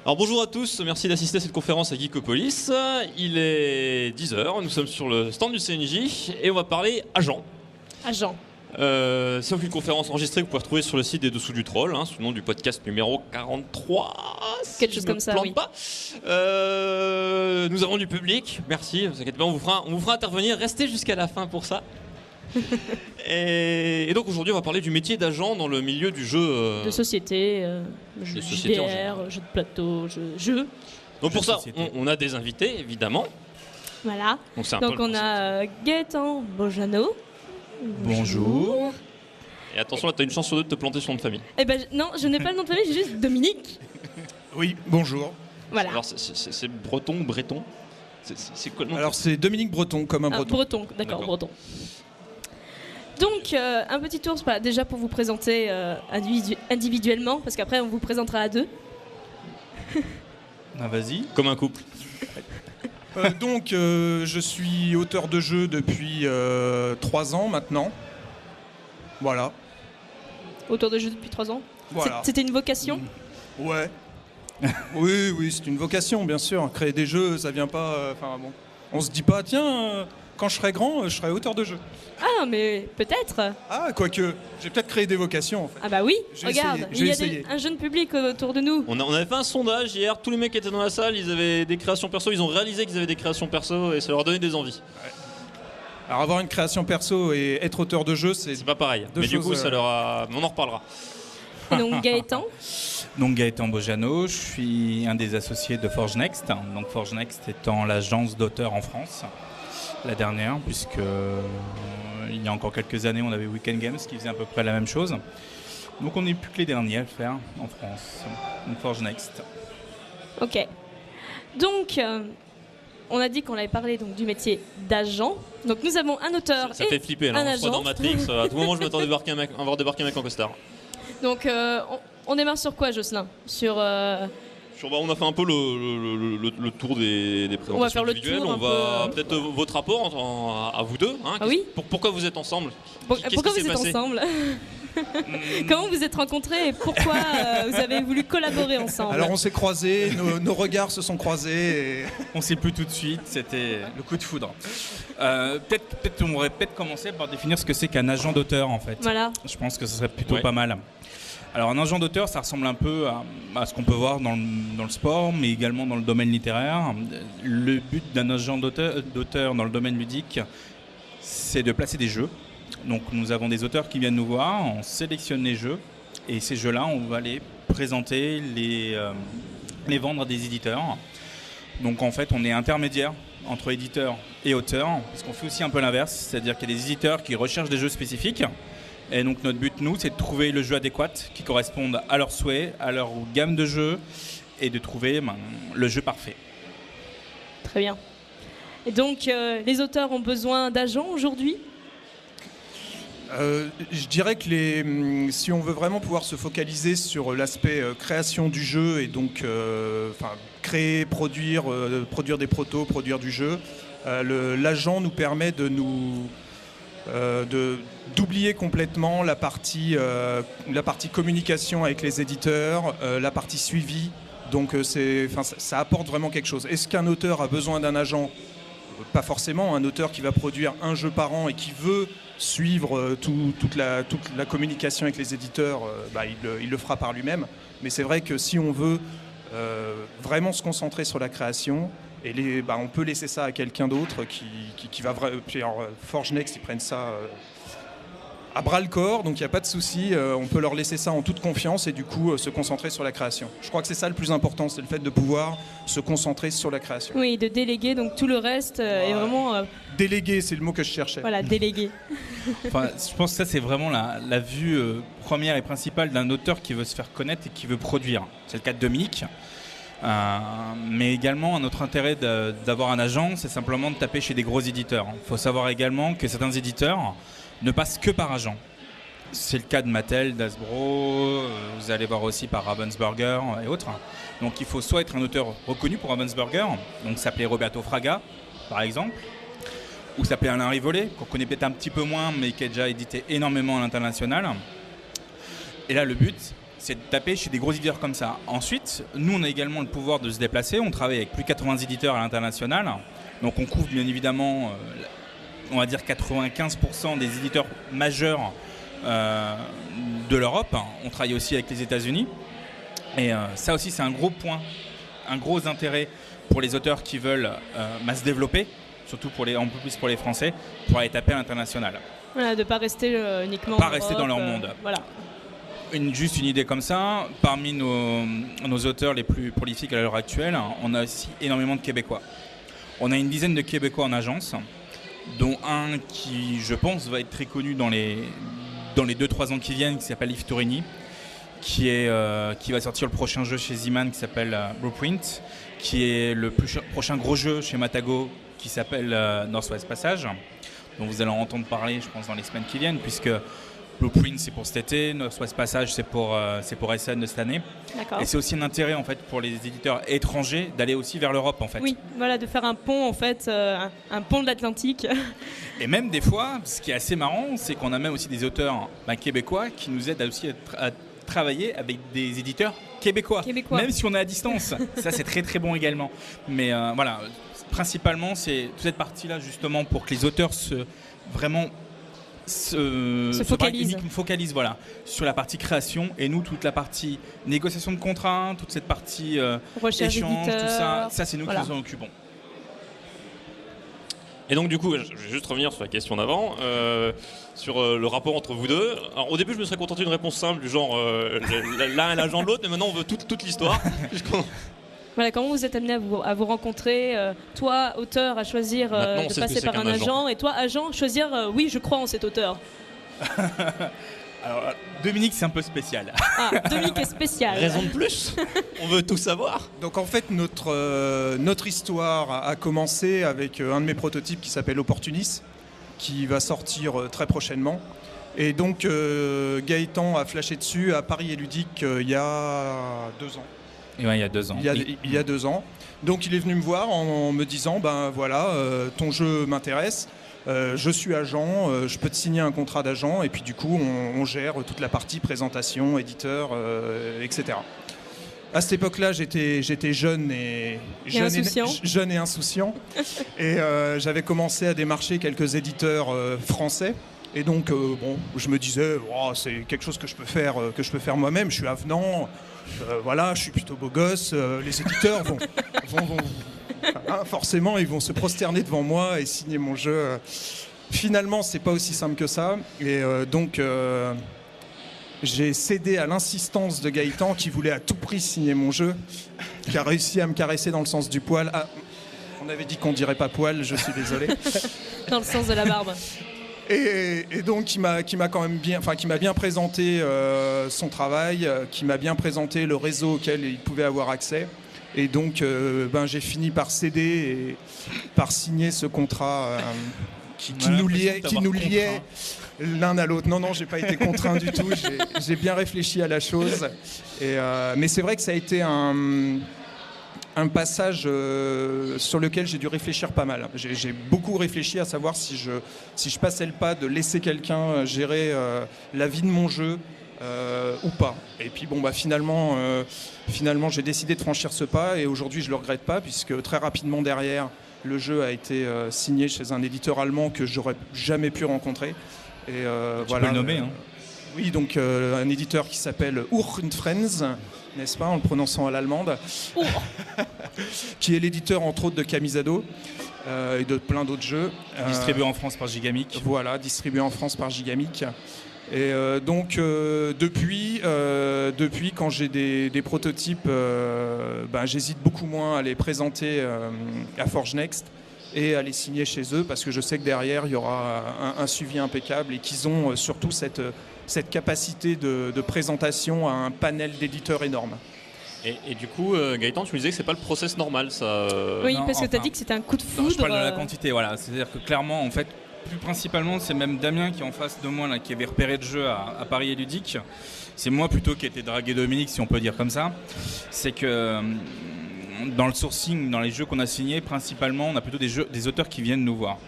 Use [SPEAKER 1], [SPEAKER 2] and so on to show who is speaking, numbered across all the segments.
[SPEAKER 1] Alors bonjour à tous, merci d'assister à cette conférence à Geekopolis. Il est 10h, nous sommes sur le stand du CNJ et on va parler agents.
[SPEAKER 2] Agents.
[SPEAKER 1] C'est une conférence enregistrée que vous pouvez retrouver sur le site des Dessous du Troll, sous le nom du podcast numéro 43.
[SPEAKER 2] Quelque chose comme ça, oui.
[SPEAKER 1] Pas. Nous avons du public, merci, ne vous inquiétez pas, on vous fera intervenir, restez jusqu'à la fin pour ça. et donc aujourd'hui on va parler du métier d'agent dans le milieu du jeu
[SPEAKER 2] de société, jeux JDR, jeux de plateau, jeux.
[SPEAKER 1] Donc pour ça on a des invités évidemment.
[SPEAKER 2] Voilà. Donc on a Gaëtan Bojano.
[SPEAKER 3] Bonjour.
[SPEAKER 1] Et attention là tu as une chance sur deux de te planter sur le nom de famille.
[SPEAKER 2] Eh ben non, je n'ai pas le nom de famille, j'ai juste Dominique.
[SPEAKER 3] Oui, bonjour.
[SPEAKER 2] Voilà.
[SPEAKER 1] Alors c'est breton ou breton? C'est quoi le nom?
[SPEAKER 3] Alors c'est Dominique Breton, comme un breton.
[SPEAKER 2] Breton, d'accord, breton. Donc, un petit tour, déjà pour vous présenter individuellement, parce qu'après on vous présentera à deux.
[SPEAKER 3] Ah, vas-y.
[SPEAKER 1] Comme un couple.
[SPEAKER 3] Donc, je suis auteur de jeux depuis 3 ans maintenant. Voilà.
[SPEAKER 2] Auteur de jeux depuis 3 ans.
[SPEAKER 3] Voilà.
[SPEAKER 2] C'était une vocation?
[SPEAKER 3] Ouais. Oui, c'est une vocation, bien sûr. Créer des jeux, ça vient pas... bon. On se dit pas, tiens... Quand je serai grand, je serai auteur de jeux.
[SPEAKER 2] Ah, mais peut-être.
[SPEAKER 3] Ah, quoique, j'ai peut-être créé des vocations, en fait.
[SPEAKER 2] Ah bah oui, regarde, il y a un jeune public autour de nous.
[SPEAKER 1] On avait fait un sondage hier, tous les mecs qui étaient dans la salle, ils avaient des créations perso, ils ont réalisé qu'ils avaient des créations perso et ça leur donnait des envies. Ouais.
[SPEAKER 3] Alors avoir une création perso et être auteur de jeu, c'est
[SPEAKER 1] pas pareil. Mais du coup, ça leur a... on en reparlera.
[SPEAKER 2] Et donc Gaëtan.
[SPEAKER 4] Donc Gaëtan Bojano, je suis un des associés de Forge Next. Donc Forge Next étant l'agence d'auteurs en France. La dernière, puisque il y a encore quelques années, on avait Weekend Games qui faisait à peu près la même chose. Donc on n'est plus que les derniers à le faire en France. Donc Forge Next.
[SPEAKER 2] Ok. Donc, on a dit qu'on avait parlé donc, du métier d'agent. Donc nous avons un auteur
[SPEAKER 1] ça fait flipper, là. On se voit dans Matrix. À tout moment, je m'attends à voir débarquer un mec en costard.
[SPEAKER 2] Donc on démarre sur quoi, Jocelyn?
[SPEAKER 1] On a fait un peu le tour des présentations
[SPEAKER 2] on va faire
[SPEAKER 1] individuelles.
[SPEAKER 2] On
[SPEAKER 1] va peut-être votre rapport à vous deux.
[SPEAKER 2] Ah oui.
[SPEAKER 1] Pourquoi vous êtes ensemble?
[SPEAKER 2] Pourquoi vous êtes ensemble? Comment vous êtes rencontrés et pourquoi vous avez voulu collaborer ensemble?
[SPEAKER 3] Alors on s'est croisés, nos regards se sont croisés. Et...
[SPEAKER 4] On s'est plus tout de suite, c'était le coup de foudre. Peut-être on aurait commencé par définir ce que c'est qu'un agent d'auteur en fait.
[SPEAKER 2] Voilà.
[SPEAKER 4] Je pense que ce serait plutôt pas mal. Alors un agent d'auteur, ça ressemble un peu à ce qu'on peut voir dans le sport, mais également dans le domaine littéraire. Le but d'un agent d'auteur dans le domaine ludique, c'est de placer des jeux. Donc nous avons des auteurs qui viennent nous voir, on sélectionne les jeux, et ces jeux-là, on va les présenter, les vendre à des éditeurs. Donc en fait, on est intermédiaire entre éditeurs et auteurs, parce qu'on fait aussi un peu l'inverse, c'est-à-dire qu'il y a des éditeurs qui recherchent des jeux spécifiques. Et donc notre but, nous, c'est de trouver le jeu adéquat qui corresponde à leurs souhaits, à leur gamme de jeux et de trouver le jeu parfait.
[SPEAKER 2] Très bien. Et donc, les auteurs ont besoin d'agents aujourd'hui ?
[SPEAKER 3] Je dirais que si on veut vraiment pouvoir se focaliser sur l'aspect création du jeu et donc créer, produire des protos, produire du jeu, l'agent nous permet d'oublier complètement la partie communication avec les éditeurs, la partie suivi. Donc ça apporte vraiment quelque chose. Est-ce qu'un auteur a besoin d'un agent ? Pas forcément. Un auteur qui va produire un jeu par an et qui veut suivre toute la communication avec les éditeurs, il le fera par lui-même. Mais c'est vrai que si on veut vraiment se concentrer sur la création, on peut laisser ça à quelqu'un d'autre qui va... Puis alors, Forge Next, ils prennent ça à bras le corps, donc il n'y a pas de souci, on peut leur laisser ça en toute confiance et du coup se concentrer sur la création. Je crois que c'est ça le plus important, c'est le fait de pouvoir se concentrer sur la création.
[SPEAKER 2] Oui, de déléguer, donc tout le reste est vraiment...
[SPEAKER 3] Déléguer, c'est le mot que je cherchais.
[SPEAKER 2] Voilà, déléguer.
[SPEAKER 4] Enfin, je pense que ça, c'est vraiment la vue première et principale d'un auteur qui veut se faire connaître et qui veut produire. C'est le cas de Dominique. Mais également, un autre intérêt d'avoir un agent, c'est simplement de taper chez des gros éditeurs. Il faut savoir également que certains éditeurs ne passent que par agent. C'est le cas de Mattel, d'Hasbro, vous allez voir aussi par Ravensburger et autres. Donc il faut soit être un auteur reconnu pour Ravensburger, donc s'appeler Roberto Fraga, par exemple, ou s'appeler Alain Rivollet, qu'on connaît peut-être un petit peu moins, mais qui a déjà édité énormément à l'international. Et là, le but, c'est de taper chez des gros éditeurs comme ça. Ensuite, nous, on a également le pouvoir de se déplacer. On travaille avec plus de 80 éditeurs à l'international. Donc on couvre bien évidemment, on va dire 95% des éditeurs majeurs de l'Europe. On travaille aussi avec les États-Unis. Et ça aussi, c'est un gros point, un gros intérêt pour les auteurs qui veulent se développer, surtout un peu plus pour les Français, pour aller taper à l'international.
[SPEAKER 2] Voilà, de ne pas rester uniquement
[SPEAKER 4] pas rester dans leur monde.
[SPEAKER 2] Voilà.
[SPEAKER 4] Juste une idée comme ça, parmi nos auteurs les plus prolifiques à l'heure actuelle, on a aussi énormément de Québécois. On a une dizaine de Québécois en agence, dont un qui, je pense, va être très connu dans les 2-3 ans qui viennent, qui s'appelle Yves Tourigny, qui va sortir le prochain jeu chez Z-Man qui s'appelle Blueprint, qui est le prochain gros jeu chez Matago qui s'appelle Northwest Passage, dont vous allez en entendre parler, je pense, dans les semaines qui viennent, puisque Blueprint, c'est pour cet été, Northwest Passage, c'est pour SN de cette année.
[SPEAKER 2] D'accord.
[SPEAKER 4] Et c'est aussi un intérêt en fait pour les éditeurs étrangers d'aller aussi vers l'Europe en fait.
[SPEAKER 2] Oui, voilà, de faire un pont en fait, un pont de l'Atlantique.
[SPEAKER 4] Et même des fois, ce qui est assez marrant, c'est qu'on a même aussi des auteurs québécois qui nous aident aussi à travailler avec des éditeurs québécois, même si on est à distance. Ça, c'est très très bon également. Mais voilà, principalement, c'est toute cette partie-là justement pour que les auteurs se focalise voilà, sur la partie création et nous toute la partie négociation de contrat, toute cette partie échange, tout ça c'est nous qui nous en occupons.
[SPEAKER 1] Et donc du coup, je vais juste revenir sur la question d'avant, sur le rapport entre vous deux. Alors, au début, je me serais contenté d'une réponse simple du genre l'un est l'agent de l'autre, mais maintenant on veut toute l'histoire.
[SPEAKER 2] Voilà, comment vous êtes amené à vous rencontrer, toi, auteur, à choisir de passer par un agent, et toi, agent, choisir oui, je crois en cet auteur.
[SPEAKER 4] Alors, Dominique, c'est un peu spécial.
[SPEAKER 2] Ah, Dominique est spécial.
[SPEAKER 1] Raison de plus. On veut tout savoir.
[SPEAKER 3] Donc en fait, notre histoire a commencé avec un de mes prototypes qui s'appelle Opportunis, qui va sortir très prochainement. Et donc Gaëtan a flashé dessus à Paris et Ludique il y a 2 ans.
[SPEAKER 4] Et ouais, il y a 2 ans.
[SPEAKER 3] Il y a 2 ans. Donc il est venu me voir en me disant ben voilà, ton jeu m'intéresse, je suis agent, je peux te signer un contrat d'agent et puis du coup on gère toute la partie présentation, éditeur, etc. À cette époque-là, j'étais jeune et insouciant et j'avais commencé à démarcher quelques éditeurs français. Et donc, je me disais, oh, c'est quelque chose que je peux faire moi-même. Je suis avenant, voilà, je suis plutôt beau gosse. Les éditeurs vont forcément, ils vont se prosterner devant moi et signer mon jeu. Finalement, c'est pas aussi simple que ça. Et donc, j'ai cédé à l'insistance de Gaëtan qui voulait à tout prix signer mon jeu, qui a réussi à me caresser dans le sens du poil. Ah, on avait dit qu'on dirait pas poil, je suis désolé.
[SPEAKER 2] Dans le sens de la barbe.
[SPEAKER 3] Et donc qui m'a bien présenté son travail, qui m'a bien présenté le réseau auquel il pouvait avoir accès. Et donc j'ai fini par céder et par signer ce contrat qui nous liait l'un à l'autre. Non, j'ai pas été contraint du tout. J'ai bien réfléchi à la chose. Mais c'est vrai que ça a été un passage sur lequel j'ai dû réfléchir pas mal. J'ai beaucoup réfléchi à savoir si je passais le pas de laisser quelqu'un gérer la vie de mon jeu ou pas. Et puis finalement j'ai décidé de franchir ce pas et aujourd'hui je le regrette pas puisque très rapidement derrière le jeu a été signé chez un éditeur allemand que j'aurais jamais pu rencontrer. Et
[SPEAKER 4] tu peux le nommer, hein.
[SPEAKER 3] Oui, donc un éditeur qui s'appelle Urch & Friends, n'est-ce pas, en le prononçant à l'allemande, qui est l'éditeur entre autres de Camisado et de plein d'autres jeux.
[SPEAKER 4] Distribué en France par Gigamic.
[SPEAKER 3] Voilà, distribué en France par Gigamic. Et donc depuis, quand j'ai des prototypes, j'hésite beaucoup moins à les présenter à Forge Next et à les signer chez eux, parce que je sais que derrière il y aura un suivi impeccable et qu'ils ont surtout cette capacité de présentation à un panel d'éditeurs énorme.
[SPEAKER 1] Et du coup, Gaëtan, tu me disais que c'est pas le process normal, ça.
[SPEAKER 2] Oui,
[SPEAKER 4] Non,
[SPEAKER 2] parce que tu as dit que c'était un coup de foudre.
[SPEAKER 4] Non, je parle de la quantité, voilà. C'est-à-dire que clairement, en fait, plus principalement, c'est même Damien qui est en face de moi, là, qui avait repéré le jeu à Paris et Ludique. C'est moi plutôt qui ai été dragué Dominique, si on peut dire comme ça. C'est que dans le sourcing, dans les jeux qu'on a signés, principalement, on a plutôt des auteurs qui viennent nous voir.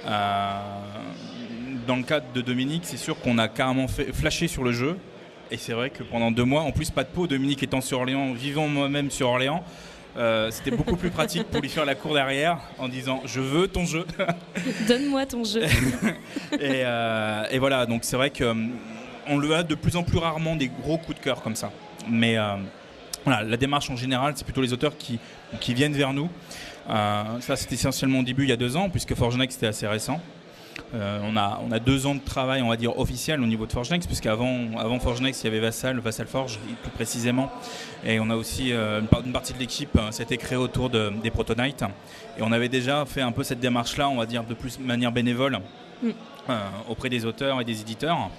[SPEAKER 4] Dans le cadre de Dominique, c'est sûr qu'on a carrément flashé sur le jeu. Et c'est vrai que pendant 2 mois, en plus pas de peau, Dominique étant sur Orléans, vivant moi-même sur Orléans, c'était beaucoup plus pratique pour lui faire la cour derrière en disant « je veux ton jeu ».
[SPEAKER 2] Donne-moi ton jeu.
[SPEAKER 4] et voilà, donc c'est vrai qu'on le a de plus en plus rarement des gros coups de cœur comme ça. Mais voilà, la démarche en général, c'est plutôt les auteurs qui viennent vers nous. Ça, c'était essentiellement au début, il y a 2 ans, puisque Forge Next était assez récent. On a 2 ans de travail, on va dire, officiel au niveau de Forge Next, puisqu'avant Forge Next, il y avait Vassal Forge, plus précisément. Et on a aussi une partie de l'équipe s'était créée autour des Protonites. Et on avait déjà fait un peu cette démarche-là, on va dire, de manière bénévole auprès des auteurs et des éditeurs.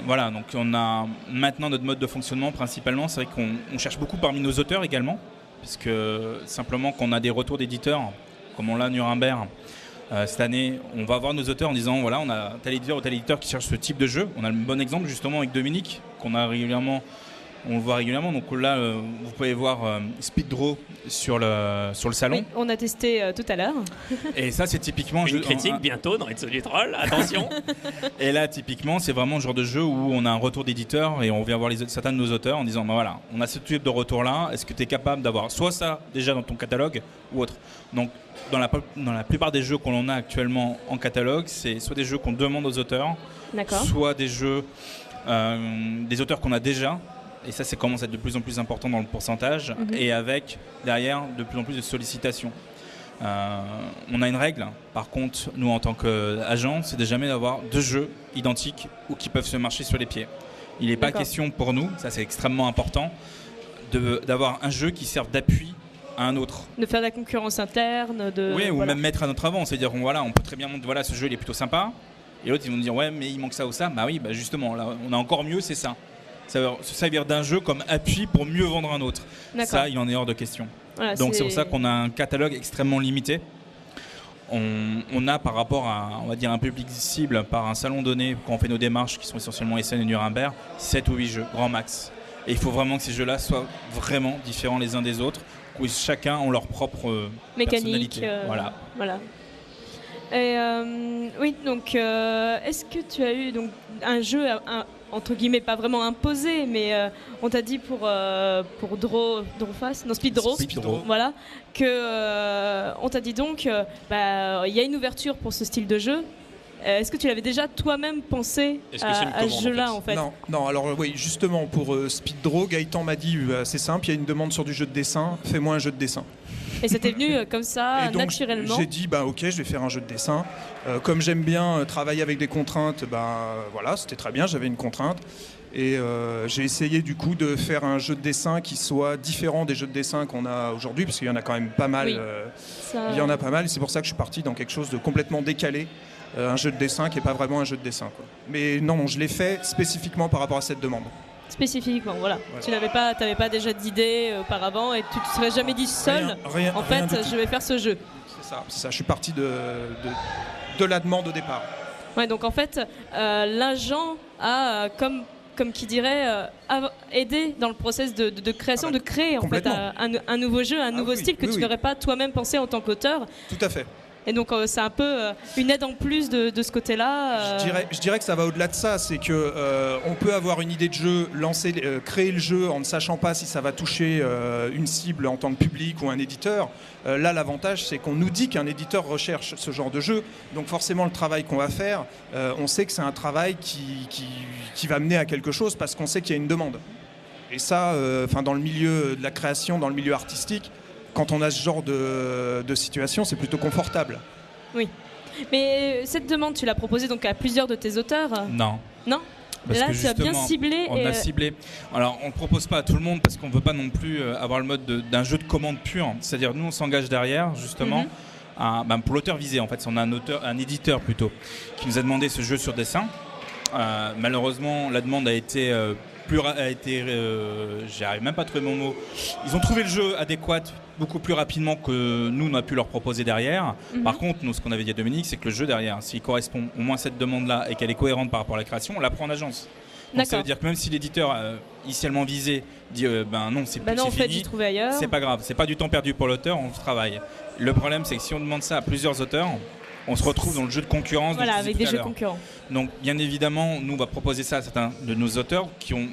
[SPEAKER 4] Voilà, donc on a maintenant notre mode de fonctionnement principalement. C'est vrai qu'on cherche beaucoup parmi nos auteurs également, parce que simplement qu'on a des retours d'éditeurs, comme on l'a à Nuremberg. Cette année, on va voir nos auteurs en disant voilà, on a tel éditeur ou tel éditeur qui cherche ce type de jeu. On a le bon exemple justement avec Dominique, on le voit régulièrement. Donc là, vous pouvez voir Speed Draw sur le salon.
[SPEAKER 2] Oui, on a testé tout à l'heure.
[SPEAKER 4] Et ça, c'est typiquement
[SPEAKER 1] une critique bientôt dans It's du Troll, attention.
[SPEAKER 4] Et là, typiquement, c'est vraiment le genre de jeu où on a un retour d'éditeur et on vient voir certains de nos auteurs en disant voilà, on a ce type de retour-là. Est-ce que tu es capable d'avoir soit ça déjà dans ton catalogue ou autre? Donc, dans la plupart des jeux qu'on a actuellement en catalogue, c'est soit des jeux qu'on demande aux auteurs, soit des jeux des auteurs qu'on a déjà. Et ça commence à être de plus en plus important dans le pourcentage, et avec derrière de plus en plus de sollicitations. On a une règle, par contre, nous en tant qu'agent, c'est de jamais d'avoir 2 jeux identiques ou qui peuvent se marcher sur les pieds. Il n'est pas question pour nous, ça c'est extrêmement important, d'avoir un jeu qui serve d'appui à un autre.
[SPEAKER 2] De faire de la concurrence interne.
[SPEAKER 4] Oui, ou même mettre à notre avant, c'est-à-dire on peut très bien montrer voilà, ce jeu il est plutôt sympa, et l'autre ils vont dire ouais mais il manque ça ou ça, bah oui, justement, là on a encore mieux, c'est ça. Ça veut se servir d'un jeu comme appui pour mieux vendre un autre. Ça, il en est hors de question. Voilà, donc c'est pour ça qu'on a un catalogue extrêmement limité. On a par rapport à, on va dire, un public cible par un salon donné, quand on fait nos démarches qui sont essentiellement Essen et Nuremberg, 7 ou 8 jeux, grand max. Et il faut vraiment que ces jeux-là soient vraiment différents les uns des autres, où chacun ont leur propre personnalité.
[SPEAKER 2] Voilà. Et oui, donc est-ce que tu as eu donc un jeu entre guillemets pas vraiment imposé, mais on t'a dit pour Speed Draw, voilà, que on t'a dit donc il y a une ouverture pour ce style de jeu. Est-ce que tu l'avais déjà toi-même pensé à ce jeu-là en fait?
[SPEAKER 3] Non, alors oui, justement pour Speed Draw, Gaëtan m'a dit c'est simple, il y a une demande sur du jeu de dessin, fais-moi un jeu de dessin.
[SPEAKER 2] Et c'était venu comme ça,
[SPEAKER 3] et donc,
[SPEAKER 2] naturellement.
[SPEAKER 3] J'ai dit ok, je vais faire un jeu de dessin. Comme j'aime bien travailler avec des contraintes, voilà, c'était très bien, j'avais une contrainte. Et j'ai essayé du coup de faire un jeu de dessin qui soit différent des jeux de dessin qu'on a aujourd'hui, parce qu'il y en a quand même pas mal.
[SPEAKER 2] Oui,
[SPEAKER 3] il y en a pas mal, et c'est pour ça que je suis parti dans quelque chose de complètement décalé. Un jeu de dessin qui n'est pas vraiment un jeu de dessin, quoi. Mais non, je l'ai fait spécifiquement par rapport à cette demande.
[SPEAKER 2] Spécifiquement, voilà. Tu n'avais pas déjà d'idée auparavant et tu ne te serais jamais dit seul, rien je vais faire ce jeu.
[SPEAKER 3] C'est ça, je suis parti de la demande au départ.
[SPEAKER 2] Ouais, donc en fait, l'agent a, comme qui dirait, aidé dans le process de création, de créer en fait un nouveau jeu, un nouveau style que tu n'aurais pas toi-même pensé en tant qu'auteur.
[SPEAKER 3] Tout à fait.
[SPEAKER 2] Et donc c'est un peu une aide en plus de ce côté-là.
[SPEAKER 3] Je dirais que ça va au-delà de ça, c'est que on peut avoir une idée de jeu, créer le jeu en ne sachant pas si ça va toucher une cible en tant que public ou un éditeur. Là, l'avantage, c'est qu'on nous dit qu'un éditeur recherche ce genre de jeu, donc forcément le travail qu'on va faire, on sait que c'est un travail qui va mener à quelque chose parce qu'on sait qu'il y a une demande. Et ça, dans le milieu de la création, dans le milieu artistique, quand on a ce genre de situation, c'est plutôt confortable.
[SPEAKER 2] Oui. Mais cette demande, tu l'as proposée donc à plusieurs de tes auteurs?
[SPEAKER 4] Non.
[SPEAKER 2] Non.
[SPEAKER 4] Parce
[SPEAKER 2] là,
[SPEAKER 4] que
[SPEAKER 2] tu as bien ciblé.
[SPEAKER 4] On a ciblé. Alors, on ne le propose pas à tout le monde parce qu'on ne veut pas non plus avoir le mode d'un jeu de commande pur. C'est-à-dire, nous, on s'engage derrière, justement, pour l'auteur visé. En fait, on a un éditeur plutôt, qui nous a demandé ce jeu sur dessin. Malheureusement, la demande a été j'arrive même pas à trouver mon mot. Ils ont trouvé le jeu adéquat beaucoup plus rapidement que nous, on a pu leur proposer derrière. Par contre, nous, ce qu'on avait dit à Dominique, c'est que le jeu derrière, s'il correspond au moins à cette demande-là et qu'elle est cohérente par rapport à la création, on la prend en agence. Donc ça veut dire que même si l'éditeur initialement visé dit non, c'est
[SPEAKER 2] non, en fait,
[SPEAKER 4] fini,
[SPEAKER 2] j'ai trouvé ailleurs.
[SPEAKER 4] C'est pas grave, c'est pas du temps perdu pour l'auteur, on travaille. Le problème, c'est que si on demande ça à plusieurs auteurs, on se retrouve dans le jeu de concurrence.
[SPEAKER 2] Voilà, avec des jeux concurrents.
[SPEAKER 4] Donc, bien évidemment, nous, on va proposer ça à certains de nos auteurs qui ont,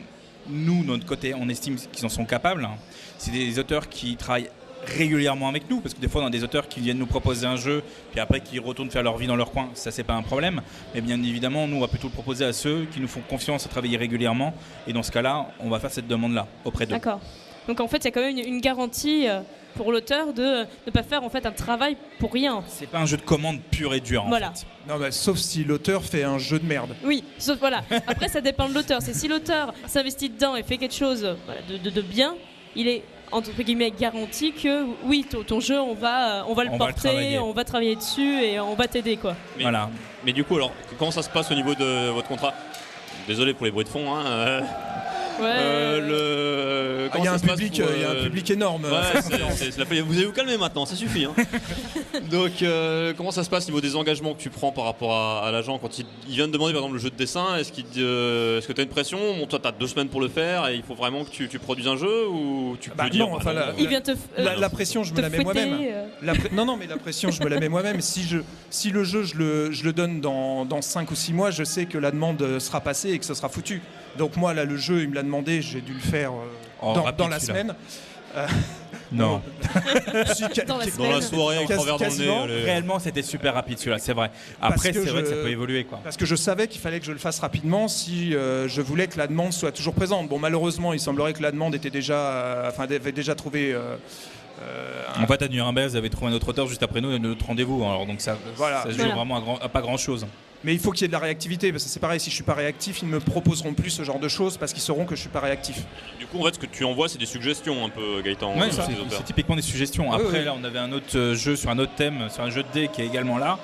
[SPEAKER 4] nous, de notre côté, on estime qu'ils en sont capables. C'est des auteurs qui travaillent régulièrement avec nous, parce que des fois, on a des auteurs qui viennent nous proposer un jeu, puis après, qui retournent faire leur vie dans leur coin. Ça, c'est pas un problème. Mais bien évidemment, nous, on va plutôt le proposer à ceux qui nous font confiance à travailler régulièrement. Et dans ce cas-là, on va faire cette demande-là auprès d'eux.
[SPEAKER 2] D'accord. Donc, en fait, il y a quand même une garantie pour l'auteur de ne pas faire en fait un travail pour rien.
[SPEAKER 4] C'est pas un jeu de commande pur et dur.
[SPEAKER 2] Voilà.
[SPEAKER 4] En fait.
[SPEAKER 3] Non, sauf si l'auteur fait un jeu de merde.
[SPEAKER 2] Oui, sauf voilà. Après, ça dépend de l'auteur. C'est si l'auteur s'investit dedans et fait quelque chose de bien, il est entre guillemets garanti que oui, ton jeu, on va le porter, on va travailler dessus et on va t'aider quoi.
[SPEAKER 1] Mais du coup, alors, comment ça se passe au niveau de votre contrat? Désolé pour les bruits de fond.
[SPEAKER 3] Il y a un public énorme.
[SPEAKER 1] Vous allez vous calmer maintenant, ça suffit. Donc, comment ça se passe au niveau des engagements que tu prends par rapport à l'agent quand il vient de demander par exemple le jeu de dessin? Est-ce que tu as une pression? Toi, tu as 2 semaines pour le faire et il faut vraiment que tu produises un jeu ou tu peux dire
[SPEAKER 3] non, la pression, je me la mets moi-même. Non, mais la pression, je me la mets moi-même. Si le jeu, je le donne dans 5 ou 6 mois, je sais que la demande sera passée et que ce sera foutu. Donc moi, là, le jeu, il me l'a demandé, j'ai dû le faire dans la semaine.
[SPEAKER 4] Non.
[SPEAKER 1] Dans la soirée, avec travers dans le nez.
[SPEAKER 4] Réellement, c'était super rapide celui-là, c'est vrai. Après, c'est vrai que ça peut évoluer.
[SPEAKER 3] Parce que je savais qu'il fallait que je le fasse rapidement si je voulais que la demande soit toujours présente. Bon, malheureusement, il semblerait que la demande avait déjà trouvé...
[SPEAKER 4] En fait, à Nuremberg, vous avez trouvé un autre auteur juste après nous et notre rendez-vous. Alors, donc ça joue vraiment à pas grand-chose.
[SPEAKER 3] Mais il faut qu'il y ait de la réactivité, parce que c'est pareil, si je suis pas réactif, ils ne me proposeront plus ce genre de choses parce qu'ils sauront que je suis pas réactif.
[SPEAKER 1] Du coup, en fait, ce que tu envoies, c'est des suggestions un peu, Gaëtan.
[SPEAKER 4] Oui, c'est typiquement des suggestions. Après, là, on avait un autre jeu sur un autre thème, sur un jeu de dés qui est également là.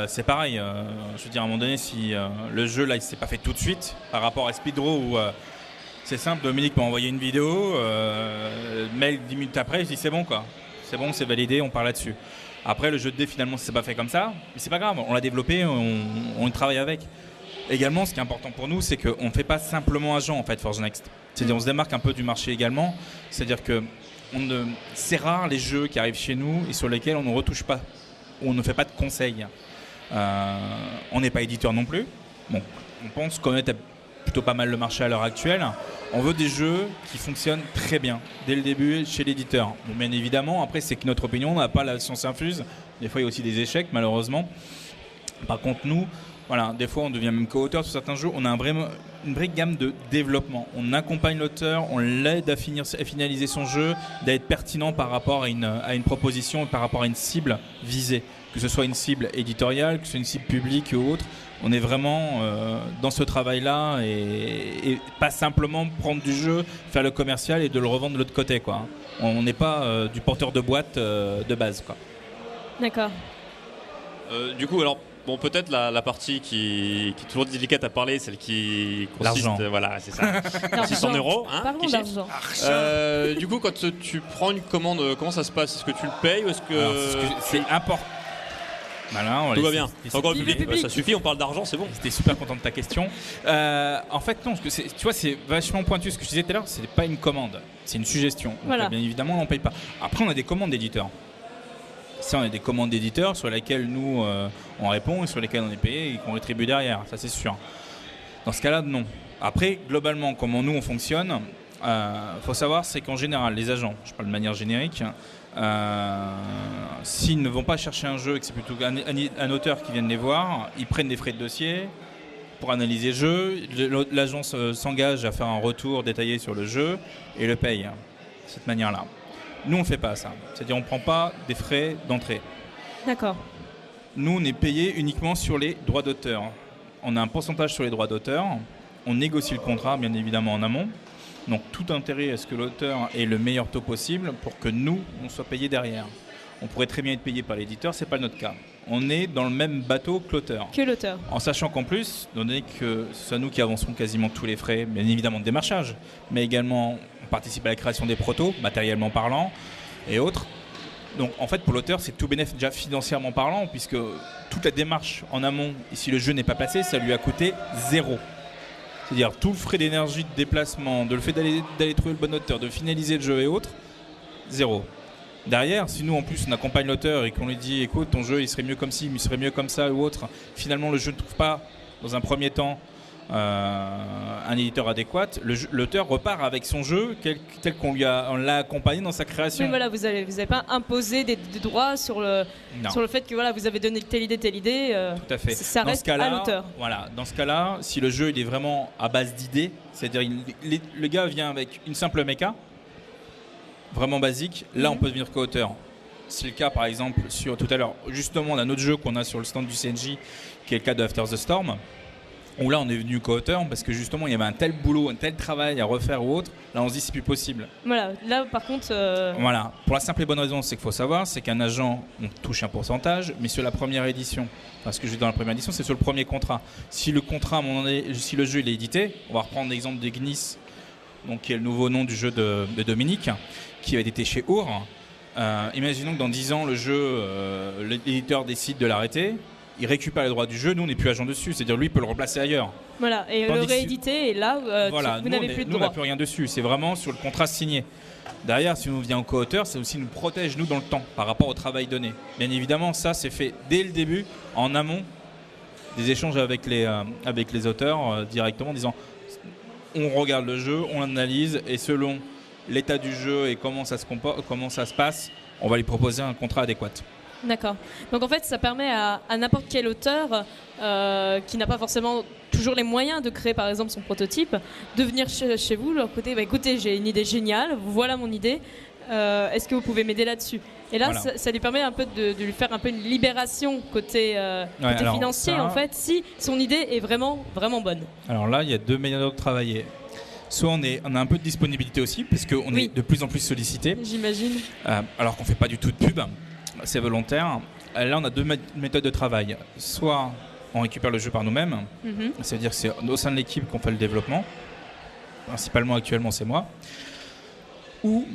[SPEAKER 4] C'est pareil, je veux dire, à un moment donné, si le jeu, là, il s'est pas fait tout de suite, par rapport à Speeddraw, où c'est simple, Dominique m'a envoyé une vidéo, mail 10 minutes après, je dis c'est bon, quoi. C'est bon, c'est validé, on part là-dessus. Après, le jeu de dés, finalement, ça s'est pas fait comme ça, mais c'est pas grave, on l'a développé, on travaille avec. Également, ce qui est important pour nous, c'est qu'on ne fait pas simplement agent, en fait, Forge Next. C'est-à-dire, on se démarque un peu du marché également. C'est-à-dire que c'est rare les jeux qui arrivent chez nous et sur lesquels on ne retouche pas, ou on ne fait pas de conseils. On n'est pas éditeur non plus. Bon, on pense connaître plutôt pas mal le marché à l'heure actuelle. On veut des jeux qui fonctionnent très bien dès le début chez l'éditeur. Bon, bien évidemment, après c'est que notre opinion, on n'a pas la science infuse. Des fois il y a aussi des échecs malheureusement. Par contre nous, voilà, des fois on devient même co-auteur sur certains jeux. On a une vraie gamme de développement. On accompagne l'auteur, on l'aide à finaliser son jeu, d'être pertinent par rapport à une proposition, par rapport à une cible visée. Que ce soit une cible éditoriale, que ce soit une cible publique ou autre. On est vraiment dans ce travail-là et pas simplement prendre du jeu, faire le commercial et de le revendre de l'autre côté, quoi. On n'est pas du porteur de boîte de base, quoi.
[SPEAKER 2] D'accord.
[SPEAKER 1] Du coup, alors, bon, peut-être la partie qui est toujours délicate à parler, celle qui consiste...
[SPEAKER 4] L'argent.
[SPEAKER 1] Voilà, c'est ça. 600 €.
[SPEAKER 2] Parlons d'argent.
[SPEAKER 1] Du coup, quand tu prends une commande, comment ça se passe? Est-ce que tu le payes ou est-ce que...
[SPEAKER 4] Alors, c'est important.
[SPEAKER 1] Tout va bien. C'est encore le public. Ça suffit, on parle d'argent, c'est bon.
[SPEAKER 4] J'étais super content de ta question. En fait, non, tu vois, c'est vachement pointu. Ce que je disais tout à l'heure, c'est pas une commande, c'est une suggestion.
[SPEAKER 2] Voilà.
[SPEAKER 4] Donc, bien évidemment, on n'en paye pas. Après, on a des commandes d'éditeurs. Ça, on a des commandes d'éditeurs sur lesquelles nous, on répond et sur lesquelles on est payé et qu'on rétribue derrière. Ça, c'est sûr. Dans ce cas-là, non. Après, globalement, comment nous, on fonctionne, faut savoir, c'est qu'en général, les agents, je parle de manière générique, s'ils ne vont pas chercher un jeu et que c'est plutôt un auteur qui vient de les voir, ils prennent des frais de dossier pour analyser le jeu. L'agence s'engage à faire un retour détaillé sur le jeu et le paye de cette manière-là. Nous, on ne fait pas ça. C'est-à-dire on ne prend pas des frais d'entrée.
[SPEAKER 2] D'accord.
[SPEAKER 4] nous, on est payé uniquement sur les droits d'auteur. On a un pourcentage sur les droits d'auteur. On négocie le contrat, bien évidemment, en amont. Donc, tout intérêt à ce que l'auteur ait le meilleur taux possible pour que nous, on soit payé derrière. On pourrait très bien être payé par l'éditeur, ce n'est pas notre cas. On est dans le même bateau que l'auteur. En sachant qu'en plus, donné que ce soit nous qui avançons quasiment tous les frais, bien évidemment de démarchage, mais également on participe à la création des protos, matériellement parlant, et autres. Donc en fait pour l'auteur c'est tout bénéfice déjà financièrement parlant, puisque toute la démarche en amont, et si le jeu n'est pas placé, ça lui a coûté 0. C'est-à-dire tout le frais d'énergie, de déplacement, de le fait d'aller trouver le bon auteur, de finaliser le jeu et autres, 0. Derrière, si nous en plus on accompagne l'auteur et qu'on lui dit écoute ton jeu il serait mieux comme ci, il serait mieux comme ça ou autre, finalement le jeu ne trouve pas dans un premier temps un éditeur adéquat, l'auteur repart avec son jeu tel qu'on l'a accompagné dans sa création.
[SPEAKER 2] Oui, voilà, vous n'avez pas imposé des droits sur le fait que voilà, vous avez donné telle idée.
[SPEAKER 4] Tout à fait.
[SPEAKER 2] Ça reste à l'auteur.
[SPEAKER 4] Voilà, dans ce cas-là, si le jeu il est vraiment à base d'idées, c'est-à-dire le gars vient avec une simple méca, vraiment basique, là on peut devenir co-auteur. C'est le cas par exemple sur tout à l'heure, justement on a un autre jeu qu'on a sur le stand du CNJ qui est le cas de After the Storm, où là on est venu co-auteur parce que justement il y avait un tel boulot, un tel travail à refaire ou autre, là on se dit c'est plus possible.
[SPEAKER 2] Voilà, là par contre...
[SPEAKER 4] Voilà, pour la simple et bonne raison c'est qu'il faut savoir, c'est qu'un agent on touche un pourcentage, mais sur la première édition, parce que je dis dans la première édition c'est sur le premier contrat. Si le contrat, si le jeu il est édité, on va reprendre l'exemple de Gnis, donc qui est le nouveau nom du jeu de Dominique, qui a été édité chez Our. Imaginons que dans 10 ans, le jeu, l'éditeur décide de l'arrêter, il récupère les droits du jeu, nous on n'est plus agent dessus, c'est-à-dire lui il peut le replacer ailleurs.
[SPEAKER 2] Voilà, et le rééditer, et là vous n'avez plus de droits.
[SPEAKER 4] Nous on n'a plus rien dessus, c'est vraiment sur le contrat signé. Derrière, si on vient en co-auteur, ça aussi nous protège nous dans le temps par rapport au travail donné. Bien évidemment, ça c'est fait dès le début, en amont, des échanges avec les auteurs directement en disant on regarde le jeu, on l'analyse et selon l'état du jeu et comment ça se passe, on va lui proposer un contrat adéquat.
[SPEAKER 2] D'accord. Donc en fait, ça permet à n'importe quel auteur qui n'a pas forcément toujours les moyens de créer par exemple son prototype, de venir chez vous, leur côté, écoutez, j'ai une idée géniale, voilà mon idée, est-ce que vous pouvez m'aider là-dessus ? Et là, voilà. ça lui permet un peu de lui faire un peu une libération côté financier, en fait, si son idée est vraiment, vraiment bonne.
[SPEAKER 4] Alors là, il y a deux manières de travailler. Soit on a un peu de disponibilité aussi, parce qu'on est de plus en plus sollicité.
[SPEAKER 2] J'imagine.
[SPEAKER 4] Alors qu'on ne fait pas du tout de pub, c'est volontaire. Là, on a deux méthodes de travail. Soit on récupère le jeu par nous-mêmes, c'est-à-dire que c'est au sein de l'équipe qu'on fait le développement. Principalement, actuellement, c'est moi. Ou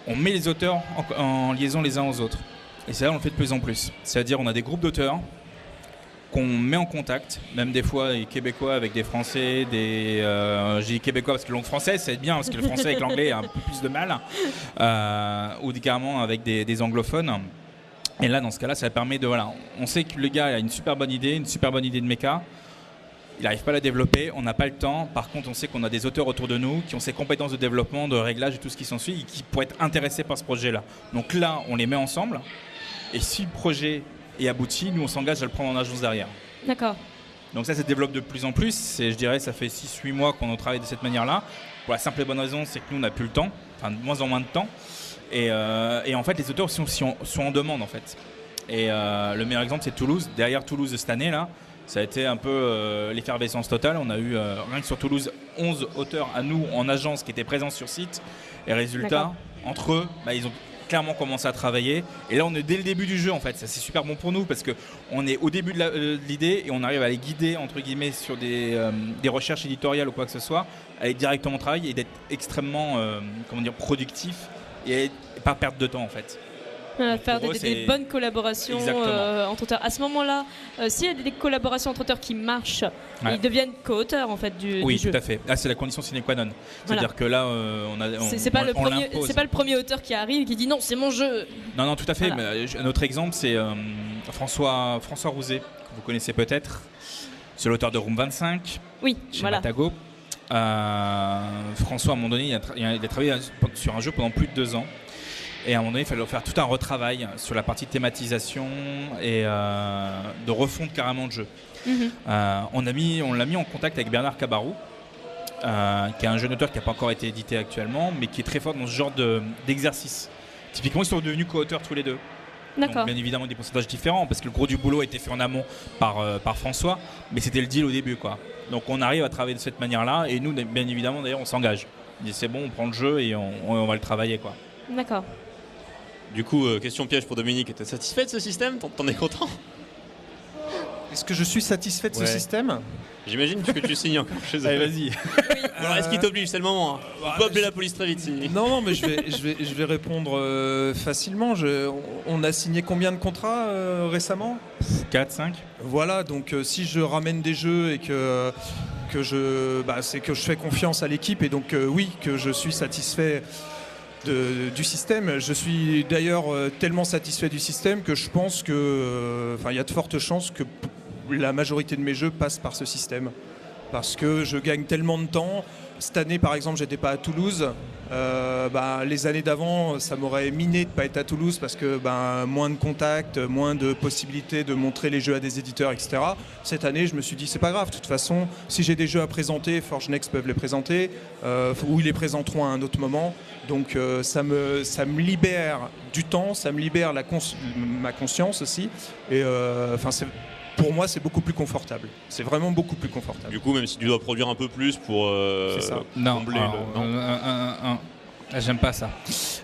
[SPEAKER 4] on met les auteurs en liaison les uns aux autres. Et c'est là on le fait de plus en plus. C'est-à-dire on a des groupes d'auteurs qu'on met en contact, même des fois les Québécois avec des Français, j'ai dit Québécois parce que la langue française c'est bien, parce que le français avec l'anglais a un peu plus de mal, ou carrément avec des anglophones. Et là dans ce cas-là ça permet de, voilà, on sait que le gars a une super bonne idée de méca, il n'arrive pas à la développer, on n'a pas le temps. Par contre, on sait qu'on a des auteurs autour de nous qui ont ces compétences de développement, de réglage et tout ce qui s'ensuit, et qui pourraient être intéressés par ce projet-là. Donc là, on les met ensemble. Et si le projet est abouti, nous, on s'engage à le prendre en agence derrière.
[SPEAKER 2] D'accord.
[SPEAKER 4] Donc ça se développe de plus en plus. Et je dirais ça fait 6-8 mois qu'on travaille de cette manière-là. Pour la simple et bonne raison, c'est que nous, on n'a plus le temps. Enfin, de moins en moins de temps. Et en fait, les auteurs sont en demande, en fait. Et le meilleur exemple, c'est Toulouse. Derrière Toulouse de cette année, là, ça a été un peu l'effervescence totale. On a eu, rien que sur Toulouse, 11 auteurs à nous en agence qui étaient présents sur site. Et résultat, entre eux, ils ont clairement commencé à travailler. Et là, on est dès le début du jeu, en fait. Ça, c'est super bon pour nous parce qu'on est au début de l'idée et on arrive à les guider, entre guillemets, sur des recherches éditoriales ou quoi que ce soit, à aller directement travailler et d'être extrêmement productif et pas perdre de temps, en fait.
[SPEAKER 2] Faire des bonnes collaborations entre auteurs. À ce moment-là, s'il y a des collaborations entre auteurs qui marchent, ils deviennent co-auteurs en fait du jeu.
[SPEAKER 4] Oui, tout à fait. Là, c'est la condition sine qua non. C'est-à-dire que là,
[SPEAKER 2] c'est pas le premier auteur qui arrive et qui dit non, c'est mon jeu.
[SPEAKER 4] Non, tout à fait. Voilà. Mais un autre exemple, c'est François Rouzet, que vous connaissez peut-être. C'est l'auteur de Room 25.
[SPEAKER 2] Oui,
[SPEAKER 4] chez Matago. François, à un moment donné, il a travaillé sur un jeu pendant plus de 2 ans. Et à un moment donné, il fallait faire tout un retravail sur la partie thématisation et de refonte carrément de jeu. On l'a mis en contact avec Bernard Cabarou, qui est un jeune auteur qui n'a pas encore été édité actuellement, mais qui est très fort dans ce genre d'exercice. Typiquement, ils sont devenus co-auteurs tous les deux.
[SPEAKER 2] D'accord.
[SPEAKER 4] Donc, bien évidemment, des pourcentages différents, parce que le gros du boulot a été fait en amont par François, mais c'était le deal au début, quoi. Donc on arrive à travailler de cette manière-là, et nous, bien évidemment, d'ailleurs, on s'engage. On dit c'est bon, on prend le jeu et on va le travailler, quoi.
[SPEAKER 2] D'accord.
[SPEAKER 1] Du coup, question piège pour Dominique, t'es satisfait de ce système? T'en es content?
[SPEAKER 3] Est-ce que je suis satisfait de ce système?
[SPEAKER 1] J'imagine que tu signes encore chez eux.
[SPEAKER 4] Allez, vas-y.
[SPEAKER 1] Alors est-ce qu'il t'oblige? C'est le moment. Faut appeler la police très vite.
[SPEAKER 3] Non, mais je vais répondre facilement. On a signé combien de contrats récemment?
[SPEAKER 4] 4, 5.
[SPEAKER 3] Voilà, donc si je ramène des jeux et c'est que je fais confiance à l'équipe, et donc oui, que je suis satisfait du système. Je suis d'ailleurs tellement satisfait du système que je pense que, il y a de fortes chances que la majorité de mes jeux passent par ce système. Parce que je gagne tellement de temps. Cette année, par exemple, j'étais pas à Toulouse. Les années d'avant, ça m'aurait miné de ne pas être à Toulouse parce que moins de contacts, moins de possibilités de montrer les jeux à des éditeurs, etc. Cette année, je me suis dit, c'est pas grave. De toute façon, si j'ai des jeux à présenter, Forge Next peuvent les présenter, ou ils les présenteront à un autre moment. Donc ça me libère du temps, ça me libère ma conscience aussi. Et pour moi, c'est beaucoup plus confortable. C'est vraiment beaucoup plus confortable.
[SPEAKER 1] Du coup, même si tu dois produire un peu plus pour combler
[SPEAKER 4] j'aime pas ça.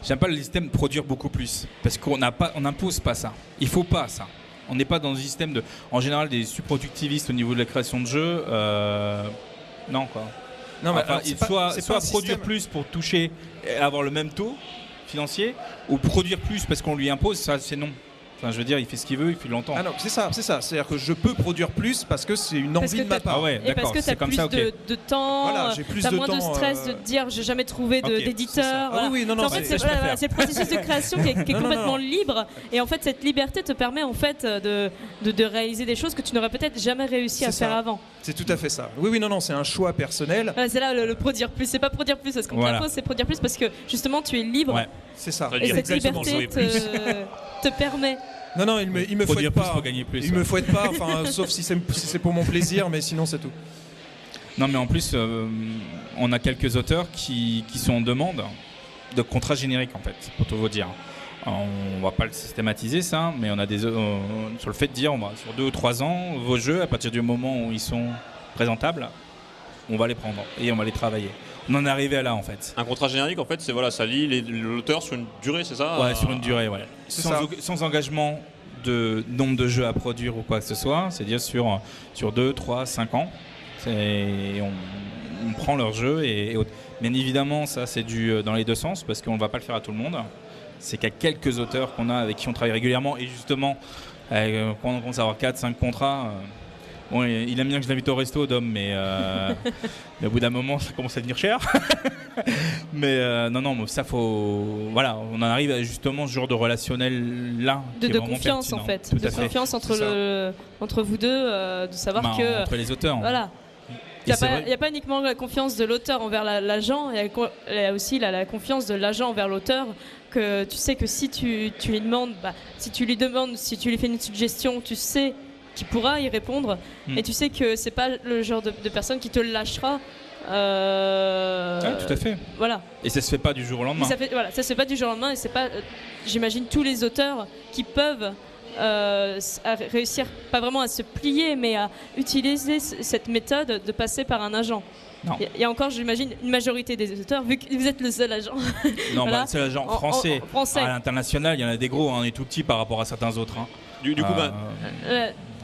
[SPEAKER 4] J'aime pas le système produire beaucoup plus. Parce qu'on n'impose pas ça. Il faut pas ça. On n'est pas dans un système en général, des subproductivistes au niveau de la création de jeux. Non, quoi.
[SPEAKER 3] Non, mais
[SPEAKER 4] soit produire plus pour toucher et avoir le même taux financier, ou produire plus parce qu'on lui impose, ça c'est non. Enfin, je veux dire, il fait ce qu'il veut, il fait longtemps.
[SPEAKER 3] Ah non, c'est ça. C'est-à-dire que je peux produire plus parce que c'est une envie de ma part.
[SPEAKER 4] Ah ouais,
[SPEAKER 2] et parce que tu as plus de temps,
[SPEAKER 3] voilà, j'ai plus
[SPEAKER 2] tu as
[SPEAKER 3] de
[SPEAKER 2] moins
[SPEAKER 3] temps,
[SPEAKER 2] de stress de te dire j'ai jamais trouvé d'éditeur.
[SPEAKER 3] Voilà. Ah oui, non,
[SPEAKER 2] en fait, c'est le processus de création qui est complètement libre. Et en fait, cette liberté te permet en fait de réaliser des choses que tu n'aurais peut-être jamais réussi à faire avant.
[SPEAKER 3] C'est tout à fait ça. Oui, non, c'est un choix personnel.
[SPEAKER 2] C'est là le produire plus. C'est pas produire plus parce qu'on te l'impose, c'est produire plus parce que justement tu es libre.
[SPEAKER 3] Ouais, c'est ça.
[SPEAKER 2] Et cette liberté te permet.
[SPEAKER 3] Non, il me fouette pas.
[SPEAKER 4] Gagner plus,
[SPEAKER 3] il me fouette pas, sauf si c'est pour mon plaisir, mais sinon c'est tout.
[SPEAKER 4] Non, mais en plus, on a quelques auteurs qui sont en demande de contrats génériques, en fait, pour tout vous dire. On va pas le systématiser, ça, mais on a sur le fait de dire, sur 2 ou 3 ans, vos jeux, à partir du moment où ils sont présentables, on va les prendre et on va les travailler. On en est arrivé à là, en fait.
[SPEAKER 1] Un contrat générique, en fait, ça lie l'auteur sur une durée, c'est ça?
[SPEAKER 4] Ouais, sur une durée, ouais. Sans engagement de nombre de jeux à produire ou quoi que ce soit, c'est-à-dire sur 2, 3, 5 ans. On prend leurs jeux et bien évidemment, ça, c'est dans les deux sens parce qu'on ne va pas le faire à tout le monde. C'est qu'il y a quelques auteurs qu'on a avec qui on travaille régulièrement et justement, quand on commence à avoir 4, 5 contrats... Bon, il aime bien que je l'invite au resto, Dom, mais au bout d'un moment, ça commence à devenir cher. Mais non, ça faut. Voilà, on en arrive à justement ce genre de relationnel-là.
[SPEAKER 2] De confiance, pertinent. En fait. De confiance entre vous deux, de savoir que.
[SPEAKER 4] Entre les auteurs.
[SPEAKER 2] Voilà. Il n'y a pas uniquement la confiance de l'auteur envers l'agent, il y a aussi la confiance de l'agent envers l'auteur. Que tu sais que si tu lui demandes, si tu lui fais une suggestion, tu sais qui pourra y répondre et tu sais que c'est pas le genre de personne qui te lâchera.
[SPEAKER 4] Tout à fait.
[SPEAKER 2] Voilà.
[SPEAKER 4] Et ça se fait pas du jour au lendemain.
[SPEAKER 2] Ça se fait pas du jour au lendemain et c'est pas, j'imagine, tous les auteurs qui peuvent réussir pas vraiment à se plier mais à utiliser cette méthode de passer par un agent. Il y a encore, j'imagine, une majorité des auteurs, vu que vous êtes le seul agent.
[SPEAKER 4] Non, le seul agent français.
[SPEAKER 2] Français.
[SPEAKER 4] À l'international, il y en a des gros, on est tout petit par rapport à certains autres.
[SPEAKER 1] Du coup,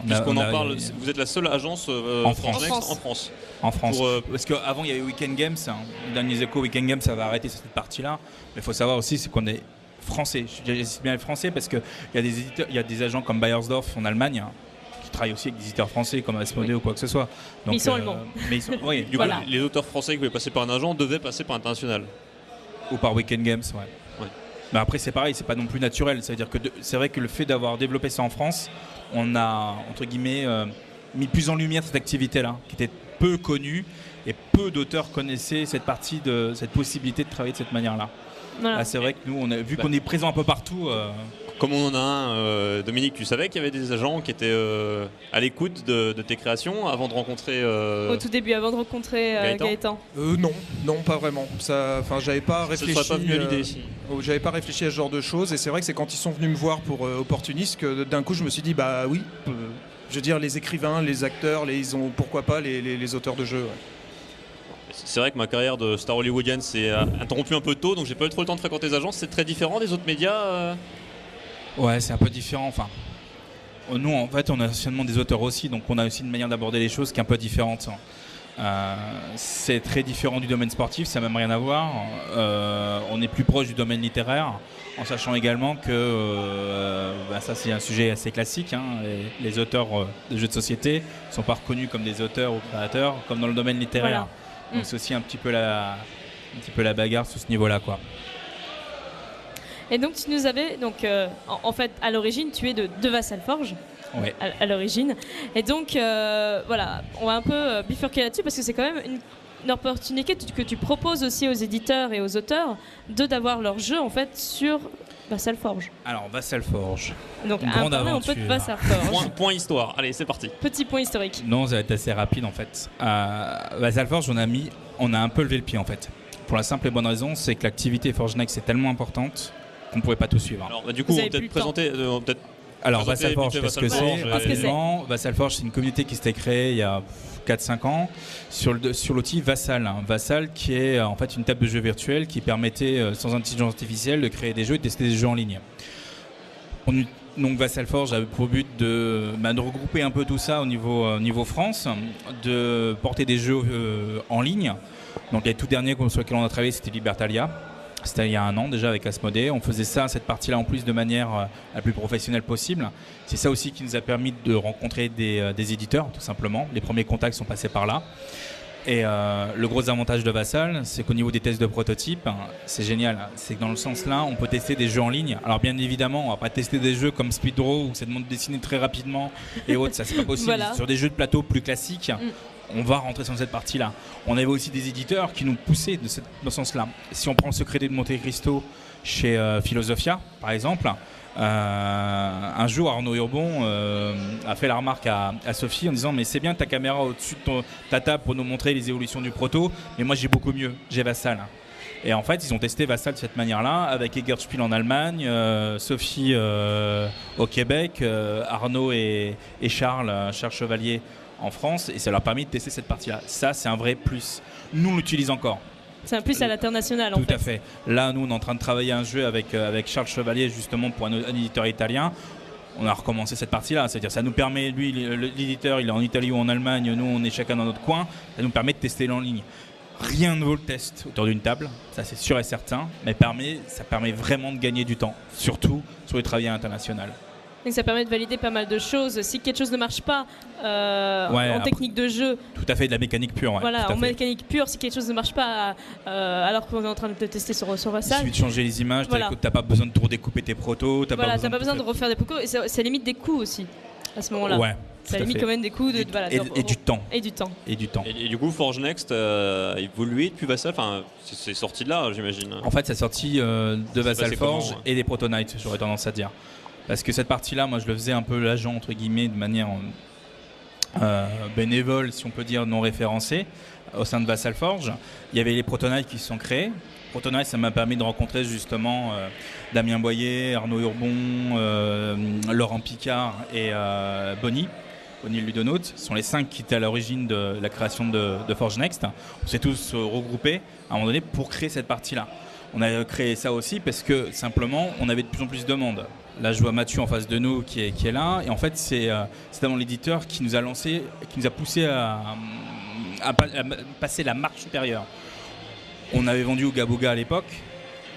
[SPEAKER 1] puisqu'on en parle, vous êtes la seule agence en France.
[SPEAKER 4] Parce qu'avant, il y avait Weekend Games. Le dernier écho, Weekend Games, ça va arrêter cette partie-là. Mais il faut savoir aussi, c'est qu'on est français. Je dis bien français parce qu'il y a des agents comme Bayersdorf en Allemagne qui travaillent aussi avec des éditeurs français comme Asmodee ou quoi que ce soit. Donc,
[SPEAKER 2] mais ils sont allemands.
[SPEAKER 1] Oui, du coup, les auteurs français qui voulaient passer par un agent devaient passer par international.
[SPEAKER 4] Ou par Weekend Games, ouais. Mais après, c'est pareil, c'est pas non plus naturel. C'est-à-dire que c'est vrai que le fait d'avoir développé ça en France, on a, entre guillemets, mis plus en lumière cette activité-là, qui était peu connue et peu d'auteurs connaissaient cette possibilité de travailler de cette manière-là. Voilà. Là, c'est vrai que nous, vu qu'on est présent un peu partout...
[SPEAKER 1] Comme on en a un, Dominique, tu savais qu'il y avait des agents qui étaient à l'écoute de tes créations avant de rencontrer...
[SPEAKER 2] Au tout début, avant de rencontrer Gaëtan.
[SPEAKER 3] Non, pas vraiment. J'avais pas réfléchi.
[SPEAKER 1] Ça serait pas venu à l'idée ici.
[SPEAKER 3] J'avais pas réfléchi à ce genre de choses, et c'est vrai que c'est quand ils sont venus me voir pour Opportuniste que d'un coup je me suis dit bah oui. Je veux dire, les écrivains, les acteurs, pourquoi pas les auteurs de jeux. Ouais.
[SPEAKER 1] C'est vrai que ma carrière de star hollywoodienne s'est interrompue un peu tôt, donc j'ai pas eu trop le temps de fréquenter les agences. C'est très différent des autres médias.
[SPEAKER 4] Ouais, c'est un peu différent. Enfin, nous, en fait, on a essentiellement des auteurs aussi, donc on a aussi une manière d'aborder les choses qui est un peu différente. C'est très différent du domaine sportif, ça n'a même rien à voir. On est plus proche du domaine littéraire, en sachant également que ça c'est un sujet assez classique. Les auteurs de jeux de société ne sont pas reconnus comme des auteurs ou créateurs, comme dans le domaine littéraire. Voilà. Donc c'est aussi un petit peu la bagarre sur ce niveau-là, quoi.
[SPEAKER 2] Et donc tu nous avais, en fait, à l'origine, tu es de Vassal Forge.
[SPEAKER 4] Ouais.
[SPEAKER 2] À l'origine. Et donc, voilà, on va un peu bifurquer là-dessus parce que c'est quand même une opportunité que tu proposes aussi aux éditeurs et aux auteurs d'avoir leur jeu en fait sur Vassal Forge.
[SPEAKER 4] Alors, Vassal Forge.
[SPEAKER 2] Donc,
[SPEAKER 4] une grande aventure.
[SPEAKER 2] Un peu de Vassal Forge.
[SPEAKER 1] Point histoire. Allez, c'est parti.
[SPEAKER 2] Petit point historique.
[SPEAKER 4] Non, ça va être assez rapide en fait. Vassal Forge, on a un peu levé le pied en fait. Pour la simple et bonne raison, c'est que l'activité Forge Next est tellement importante qu'on ne pouvait pas tout suivre.
[SPEAKER 1] Alors, du coup, on va peut-être présenter.
[SPEAKER 4] Alors, Vassal Forge, qu'est-ce que c'est
[SPEAKER 2] Vassal
[SPEAKER 4] Forge, c'est une communauté qui s'était créée il y a 4-5 ans sur l'outil Vassal. Vassal qui est en fait une table de jeu virtuelle qui permettait, sans intelligence artificielle, de créer des jeux et de tester des jeux en ligne. Donc Vassal Forge avait pour but de regrouper un peu tout ça au niveau France, de porter des jeux en ligne. Donc les tout derniers sur lesquels on a travaillé, c'était Libertalia. C'était il y a 1 an déjà avec Asmodée. On faisait cette partie-là en plus de manière la plus professionnelle possible. C'est ça aussi qui nous a permis de rencontrer des éditeurs, tout simplement. Les premiers contacts sont passés par là. Et le gros avantage de Vassal, c'est qu'au niveau des tests de prototypes, c'est génial. C'est que dans le sens là, on peut tester des jeux en ligne. Alors bien évidemment, on va pas tester des jeux comme Speed Draw où ça demande de dessiner très rapidement et autres, ça c'est pas possible.
[SPEAKER 2] Voilà.
[SPEAKER 4] Sur des jeux de plateau plus classiques, on va rentrer dans cette partie-là. On avait aussi des éditeurs qui nous poussaient dans ce sens-là. Si on prend le Secret de Monte Cristo chez Philosophia, par exemple, un jour Arnaud Urbon a fait la remarque à Sophie en disant mais c'est bien ta caméra au-dessus de ta table pour nous montrer les évolutions du proto, mais moi j'ai beaucoup mieux, j'ai Vassal. Et en fait ils ont testé Vassal de cette manière-là avec Eggerspiel en Allemagne, Sophie au Québec, Arnaud et Charles Chevalier en France, et ça leur a permis de tester cette partie-là. Ça c'est un vrai plus. Nous on l'utilise encore.
[SPEAKER 2] C'est un plus à l'international en fait.
[SPEAKER 4] Tout à fait. Là, nous, on est en train de travailler un jeu avec Charles Chevalier, justement, pour un éditeur italien. On a recommencé cette partie-là. C'est-à-dire ça nous permet, lui, l'éditeur, il est en Italie ou en Allemagne, nous, on est chacun dans notre coin. Ça nous permet de tester en ligne. Rien ne vaut le test autour d'une table, ça c'est sûr et certain, mais ça permet vraiment de gagner du temps, surtout sur le travail international.
[SPEAKER 2] Donc ça permet de valider pas mal de choses. Si quelque chose ne marche pas en technique de jeu,
[SPEAKER 4] tout à fait, de la mécanique pure. Ouais,
[SPEAKER 2] voilà, en mécanique pure, si quelque chose ne marche pas alors qu'on est en train de te tester sur Vassal.
[SPEAKER 4] Il suffit de changer les images, voilà. T'as pas besoin de tout redécouper tes protos.
[SPEAKER 2] T'as pas besoin de refaire des protos, et ça limite des coûts aussi à ce moment-là.
[SPEAKER 4] Ouais.
[SPEAKER 2] Ça limite quand même des coûts
[SPEAKER 4] et du temps.
[SPEAKER 2] Et du temps.
[SPEAKER 1] Et du coup, Forge Next a évolué depuis Vassal. Enfin, c'est sorti de là, j'imagine.
[SPEAKER 4] En fait, c'est sorti de Vassal Forge et des Proto Knights, j'aurais tendance à dire. Parce que cette partie-là, moi, je le faisais un peu l'agent, entre guillemets, de manière bénévole, si on peut dire, non référencée, au sein de Vassal Forge. Il y avait les Proto Knights qui se sont créés. Proto Knights, ça m'a permis de rencontrer justement Damien Boyer, Arnaud Urbon, Laurent Picard et Bonnie Ludonaute. Ce sont les 5 qui étaient à l'origine de la création de Forge Next. On s'est tous regroupés à un moment donné pour créer cette partie-là. On a créé ça aussi parce que simplement, on avait de plus en plus de monde. Là, je vois Mathieu en face de nous qui est là. Et en fait, c'est vraiment l'éditeur qui nous a lancé, qui nous a poussé à passer la marche supérieure. On avait vendu au Gabuga à l'époque.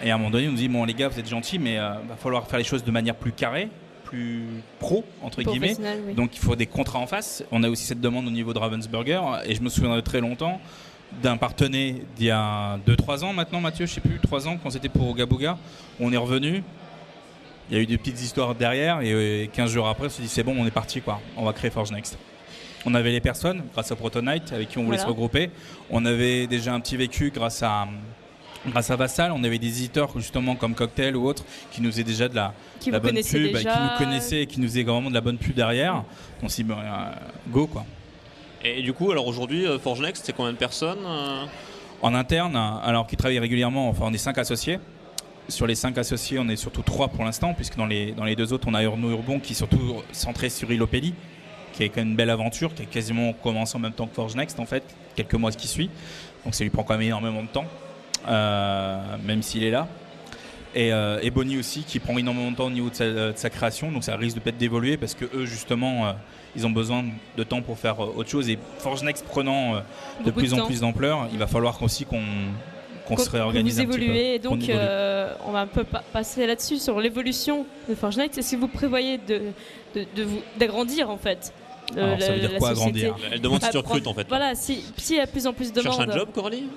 [SPEAKER 4] Et à un moment donné, on nous dit, bon les gars, vous êtes gentils, mais il va falloir faire les choses de manière plus carrée, plus pro, entre guillemets.
[SPEAKER 2] Oui.
[SPEAKER 4] Donc, il faut des contrats en face. On a aussi cette demande au niveau de Ravensburger. Et je me souviendrai très longtemps d'un partenaire d'il y a 2-3 ans maintenant, Mathieu, je sais plus, 3 ans, quand c'était pour Gabuga. On est revenu. Il y a eu des petites histoires derrière et 15 jours après, on s'est dit c'est bon, on est parti, quoi. On va créer Forge Next. On avait les personnes grâce à Proto Knight avec qui on voulait se regrouper. On avait déjà un petit vécu grâce à grâce à Vassal, on avait des éditeurs justement comme Cocktail ou autres qui nous faisaient déjà de la bonne pub,
[SPEAKER 2] déjà.
[SPEAKER 4] qui nous connaissaient et qui nous faisaient vraiment de la bonne pub derrière. On s'est dit, go quoi.
[SPEAKER 1] Et du coup, alors aujourd'hui, Forge Next, c'est combien de personnes
[SPEAKER 4] En interne, alors qui travaillent régulièrement, enfin on est 5 associés. Sur les 5 associés, on est surtout 3 pour l'instant, puisque dans les 2 autres, on a Urno Urbon qui est surtout centré sur Ilopelli, qui est quand même une belle aventure, qui a quasiment commencé en même temps que Forge Next en fait, quelques mois qui suit. Donc ça lui prend quand même énormément de temps, même s'il est là. Et Bonnie aussi, qui prend énormément de temps au niveau de sa création, donc ça risque de peut-être d'évoluer parce que eux justement, ils ont besoin de temps pour faire autre chose. Et Forge Next prenant de plus en plus d'ampleur, il va falloir aussi qu'on se réorganise un petit peu.
[SPEAKER 2] Et donc on va un peu passer là-dessus sur l'évolution de Forge Next. Est-ce que vous prévoyez d'agrandir en fait
[SPEAKER 4] ça veut dire quoi agrandir?
[SPEAKER 1] Elle demande si tu recrutes en fait.
[SPEAKER 2] Voilà, si il y a plus en plus de demandes.
[SPEAKER 1] Cherche un job, Coralie.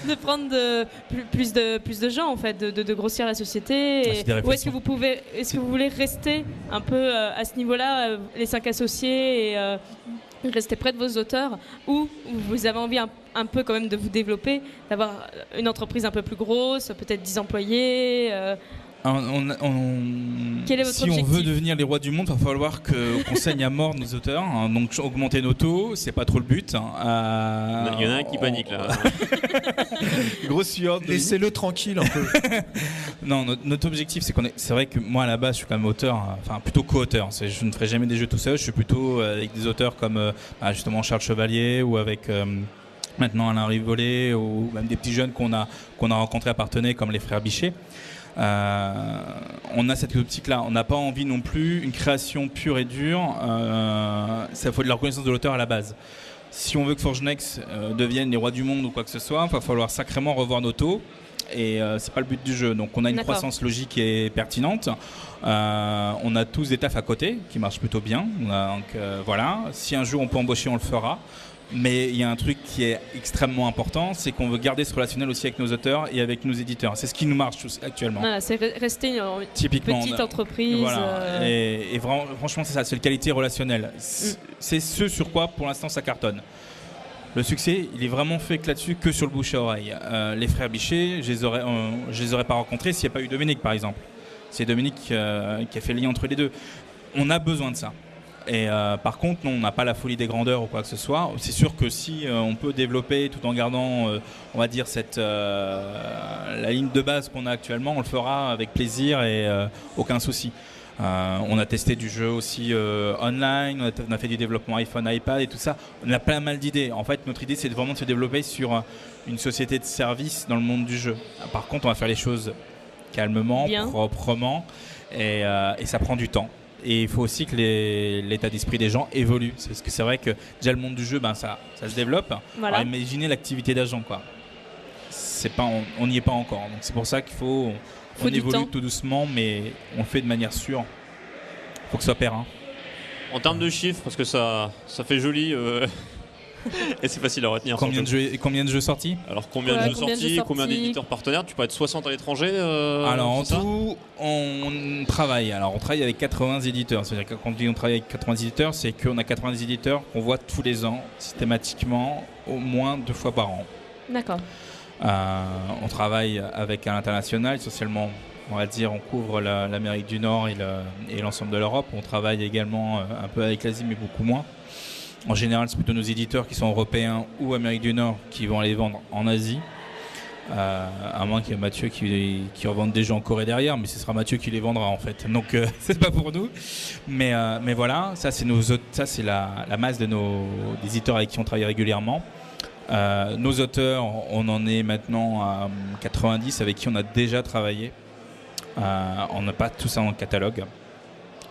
[SPEAKER 2] De prendre plus de gens en fait, de grossir la société. Ou est-ce que vous voulez rester un peu à ce niveau-là, les 5 associés et rester près de vos auteurs, ou vous avez envie un peu quand même de vous développer, d'avoir une entreprise un peu plus grosse, peut-être 10 employés Quel est votre
[SPEAKER 4] si
[SPEAKER 2] objectif?
[SPEAKER 4] on veut devenir les rois du monde, il va falloir qu'on saigne à mort nos auteurs, hein, donc augmenter nos taux, c'est pas trop le but.
[SPEAKER 1] Il y en a un qui panique là.
[SPEAKER 4] Grosse sueur.
[SPEAKER 3] Laissez-le tranquille un peu.
[SPEAKER 4] Non, notre objectif, c'est vrai que moi à la base, je suis quand même auteur, enfin plutôt co-auteur. Je ne ferai jamais des jeux tout seul. Je suis plutôt avec des auteurs comme justement Charles Chevalier ou avec maintenant Alain Rivollet ou même des petits jeunes qu'on a rencontrés à Parthenay comme les frères Bichet. On a cette optique-là. On n'a pas envie non plus une création pure et dure. Ça faut de la reconnaissance de l'auteur à la base. Si on veut que Forge Next devienne les rois du monde ou quoi que ce soit, il va falloir sacrément revoir nos taux. Et c'est pas le but du jeu. Donc on a une croissance logique et pertinente. On a tous des tafs à côté qui marchent plutôt bien. Donc voilà. Si un jour on peut embaucher, on le fera. Mais il y a un truc qui est extrêmement important, c'est qu'on veut garder ce relationnel aussi avec nos auteurs et avec nos éditeurs. C'est ce qui nous marche actuellement.
[SPEAKER 2] Voilà, c'est rester une petite entreprise.
[SPEAKER 4] Voilà. Et franchement, c'est ça, c'est la qualité relationnelle. C'est ce sur quoi, pour l'instant, ça cartonne. Le succès, il est vraiment fait que là-dessus, que sur le bouche à oreille. Les frères Bichet, je les aurais pas rencontrés s'il n'y a pas eu Dominique, par exemple. C'est Dominique qui a fait le lien entre les deux. On a besoin de ça. Et par contre, non, on n'a pas la folie des grandeurs ou quoi que ce soit. C'est sûr que si on peut développer tout en gardant, on va dire, la ligne de base qu'on a actuellement, on le fera avec plaisir et aucun souci. On a testé du jeu aussi online, on a fait du développement iPhone, iPad et tout ça. On a pas mal d'idées. En fait, notre idée, c'est vraiment de se développer sur une société de service dans le monde du jeu. Par contre, on va faire les choses calmement, proprement, et ça prend du temps. Et il faut aussi que l'état d'esprit des gens évolue. Parce que c'est vrai que déjà le monde du jeu, ça se développe.
[SPEAKER 2] Voilà.
[SPEAKER 4] Alors, imaginez l'activité d'agent, quoi. On n'y est pas encore. Donc c'est pour ça qu'il faut on évolue tout doucement, mais on le fait de manière sûre. Il faut que ce soit périn.
[SPEAKER 1] En termes de chiffres, parce que ça fait joli et c'est facile à retenir.
[SPEAKER 4] Combien de jeux sortis?
[SPEAKER 1] Alors combien de jeux sortis, combien d'éditeurs partenaires? Tu peux être 60 à l'étranger
[SPEAKER 4] Alors en tout, on travaille avec 80 éditeurs. C'est-à-dire que quand on travaille avec 80 éditeurs, c'est qu'on a 80 éditeurs qu'on voit tous les ans, systématiquement, au moins 2 fois par an.
[SPEAKER 2] D'accord.
[SPEAKER 4] On travaille avec à l'international, essentiellement, on va dire, on couvre l'Amérique du Nord et l'ensemble de l'Europe. On travaille également un peu avec l'Asie, mais beaucoup moins. En général, c'est plutôt nos éditeurs qui sont européens ou Amérique du Nord qui vont aller vendre en Asie. À moins qu'il y ait Mathieu qui revende des jeux en Corée derrière, mais ce sera Mathieu qui les vendra en fait. Donc c'est pas pour nous. Mais voilà, ça c'est la masse des éditeurs avec qui on travaille régulièrement. Nos auteurs, on en est maintenant à 90 avec qui on a déjà travaillé. On n'a pas tout ça en catalogue.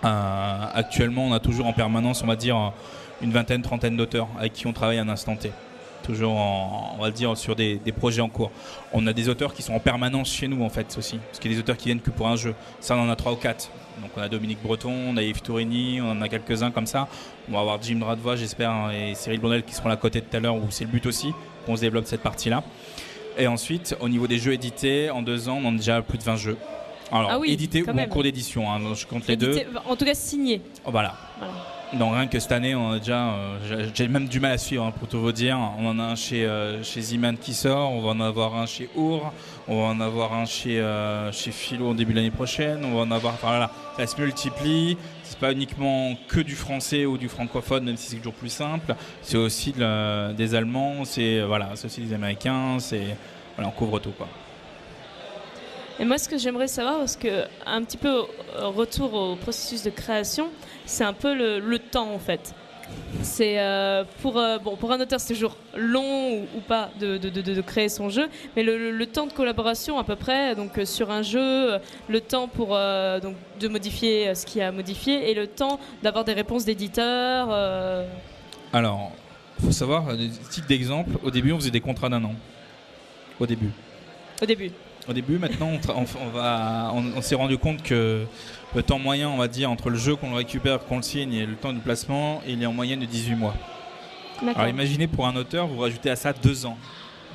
[SPEAKER 4] Actuellement, on a toujours en permanence, on va dire, une vingtaine, trentaine d'auteurs avec qui on travaille à un instant T. Toujours, on va dire, sur des projets en cours. On a des auteurs qui sont en permanence chez nous, en fait, aussi. Parce qu'il y a des auteurs qui viennent que pour un jeu. Ça, on en a 3 ou 4. Donc, on a Dominique Breton, on a Yves Tourini, on en a quelques-uns comme ça. On va avoir Jim Radvois, j'espère, et Cyril Blondel qui seront à côté tout à l'heure, où c'est le but aussi, qu'on se développe cette partie-là. Et ensuite, au niveau des jeux édités, en 2 ans, on a déjà plus de 20 jeux. Alors, édité ou en cours d'édition, hein, je compte les deux.
[SPEAKER 2] En tout cas, signé.
[SPEAKER 4] Voilà. Donc rien que cette année, on a déjà, j'ai même du mal à suivre, pour tout vous dire. On en a un chez Z-Man qui sort, on va en avoir un chez Our, on va en avoir un chez Philo en début de l'année prochaine, on va en avoir, ça se multiplie. C'est pas uniquement que du français ou du francophone, même si c'est toujours plus simple. C'est aussi des Allemands, c'est aussi des Américains, on couvre tout, quoi.
[SPEAKER 2] Et moi, ce que j'aimerais savoir, parce que un petit peu retour au processus de création, c'est un peu le temps en fait. C'est pour un auteur, c'est toujours long ou pas de créer son jeu, mais le temps de collaboration à peu près, donc sur un jeu, le temps pour donc de modifier ce qu'il y a à modifier et le temps d'avoir des réponses d'éditeurs.
[SPEAKER 4] Alors, il faut savoir, des titres d'exemple, au début on faisait des contrats d'1 an. Au début, maintenant, on s'est rendu compte que le temps moyen, on va dire, entre le jeu qu'on le récupère, qu'on le signe et le temps du placement, il est en moyenne de 18 mois.
[SPEAKER 2] D'accord.
[SPEAKER 4] Alors imaginez pour un auteur, vous rajoutez à ça 2 ans,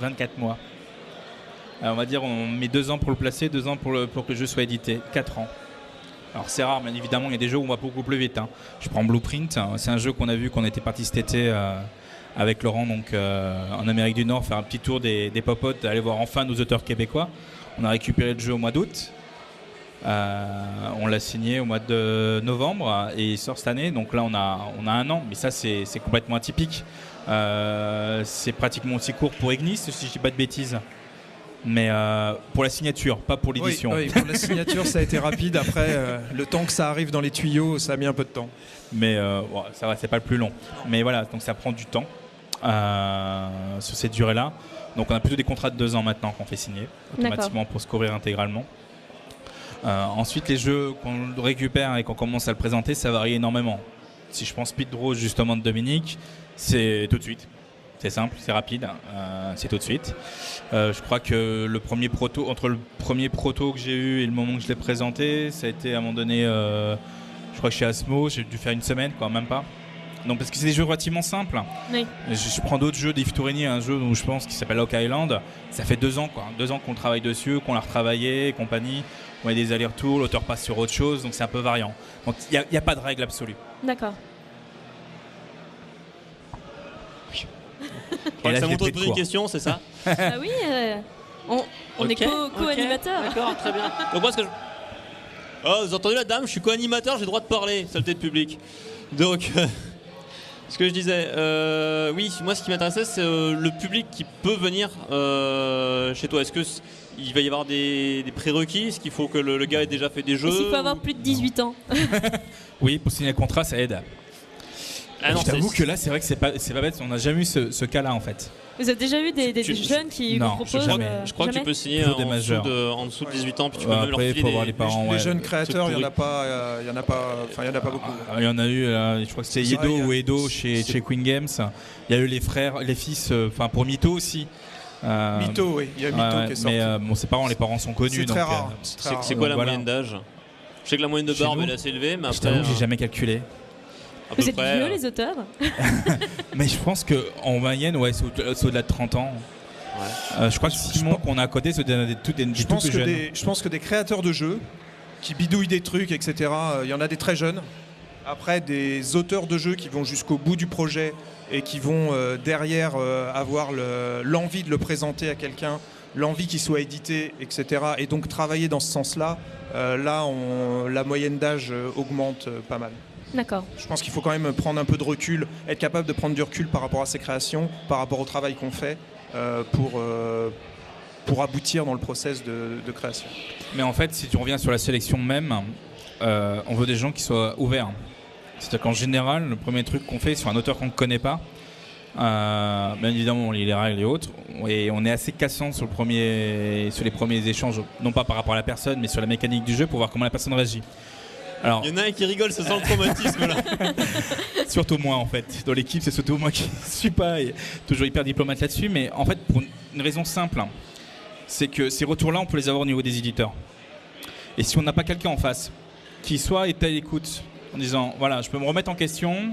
[SPEAKER 4] 24 mois. Alors, on va dire, on met 2 ans pour le placer, 2 ans pour que le jeu soit édité, 4 ans. Alors c'est rare, bien évidemment, il y a des jeux où on va beaucoup plus vite. Je prends Blueprint, c'est un jeu qu'on a vu, qu'on était parti cet été avec Laurent donc, en Amérique du Nord, faire un petit tour des popotes, aller voir enfin nos auteurs québécois. On a récupéré le jeu au mois d'août, on l'a signé au mois de novembre et il sort cette année, donc là on a 1 an, mais ça c'est complètement atypique. C'est pratiquement aussi court pour Ignis, si je ne dis pas de bêtises. Mais pour la signature, pas pour l'édition.
[SPEAKER 3] Oui, pour la signature ça a été rapide, après le temps que ça arrive dans les tuyaux, ça a mis un peu de temps.
[SPEAKER 4] Mais ça va, c'est pas le plus long. Mais voilà, donc ça prend du temps sur cette durée-là. Donc on a plutôt des contrats de 2 ans maintenant qu'on fait signer automatiquement pour se couvrir intégralement. Ensuite, les jeux qu'on récupère et qu'on commence à le présenter, ça varie énormément. Si je prends Speed Draw justement de Dominique, c'est tout de suite. C'est simple, c'est rapide, c'est tout de suite. Je crois que entre le premier proto que j'ai eu et le moment que je l'ai présenté, ça a été à un moment donné, je crois que chez Asmo, j'ai dû faire 1 semaine, même pas. Donc parce que c'est des jeux relativement simples.
[SPEAKER 2] Oui.
[SPEAKER 4] Je prends d'autres jeux, Yves Tourigny, un jeu dont je pense qui s'appelle Oak Island. Ça fait 2 ans, 2 ans qu'on travaille dessus, qu'on l'a retravaillé et compagnie. On a des allers-retours, l'auteur passe sur autre chose, donc c'est un peu variant. Donc il n'y a pas de règle absolue.
[SPEAKER 2] D'accord.
[SPEAKER 1] Ça montre de poser une question, c'est ça?
[SPEAKER 2] Oui, on est co-animateur.
[SPEAKER 1] D'accord, très bien. Donc moi, vous avez entendu la dame, je suis co-animateur, j'ai le droit de parler, saleté de public. Donc, ce que je disais, oui, moi ce qui m'intéressait, c'est le public qui peut venir chez toi. Est-ce qu'il va y avoir des prérequis? Est-ce qu'il faut que le gars ait déjà fait des jeux?
[SPEAKER 2] Est-ce qu'il faut avoir plus de 18 ans?
[SPEAKER 4] Oui, pour signer un contrat, ça aide. Je t'avoue que là, c'est vrai que c'est pas bête, on n'a jamais eu ce cas-là en fait.
[SPEAKER 2] Vous avez déjà eu des jeunes qui vous proposent?
[SPEAKER 1] Je crois que tu peux signer en dessous de 18 ans, puis tu peux même leur filer
[SPEAKER 4] faut voir les parents.
[SPEAKER 3] Les jeunes créateurs, il n'y en a pas beaucoup.
[SPEAKER 4] Il y en a eu, je crois que c'était Yedo ou Edo chez Queen Games. Il y a eu les fils, pour Mytho aussi.
[SPEAKER 3] Mytho, oui, il y a Mytho qui est sorti.
[SPEAKER 4] Mais ses parents, les parents sont connus.
[SPEAKER 3] C'est très rare.
[SPEAKER 1] C'est quoi la moyenne d'âge? Je sais que la moyenne de barbe est assez élevée, mais après.
[SPEAKER 4] J'ai jamais calculé.
[SPEAKER 2] Vous êtes vieux, les auteurs?
[SPEAKER 4] Mais je pense qu'en moyenne, c'est au-delà de 30 ans. Ouais. Je crois que Simon qu'on a à côté, c'est des tout jeunes.
[SPEAKER 3] Je pense que des créateurs de jeux qui bidouillent des trucs, etc., il y en a des très jeunes. Après, des auteurs de jeux qui vont jusqu'au bout du projet et qui vont derrière avoir l'envie de le présenter à quelqu'un, l'envie qu'il soit édité, etc. Et donc travailler dans ce sens-là, la moyenne d'âge augmente pas mal.
[SPEAKER 2] D'accord.
[SPEAKER 3] Je pense qu'il faut quand même prendre un peu de recul, être capable de prendre du recul par rapport à ses créations, par rapport au travail qu'on fait pour aboutir dans le process de création.
[SPEAKER 4] Mais en fait, si tu reviens sur la sélection même, on veut des gens qui soient ouverts. C'est-à-dire qu'en général, le premier truc qu'on fait sur un auteur qu'on ne connaît pas, bien évidemment on lit les règles et autres, et on est assez cassant sur les premiers échanges, non pas par rapport à la personne, mais sur la mécanique du jeu pour voir comment la personne réagit. Alors,
[SPEAKER 1] il y en a un qui rigole, ça sent le traumatisme là.
[SPEAKER 4] Surtout moi en fait. Dans l'équipe, c'est surtout moi qui ne suis pas toujours hyper diplomate là-dessus. Mais en fait, pour une raison simple, c'est que ces retours-là, on peut les avoir au niveau des éditeurs. Et si on n'a pas quelqu'un en face qui soit est à l'écoute en disant voilà, je peux me remettre en question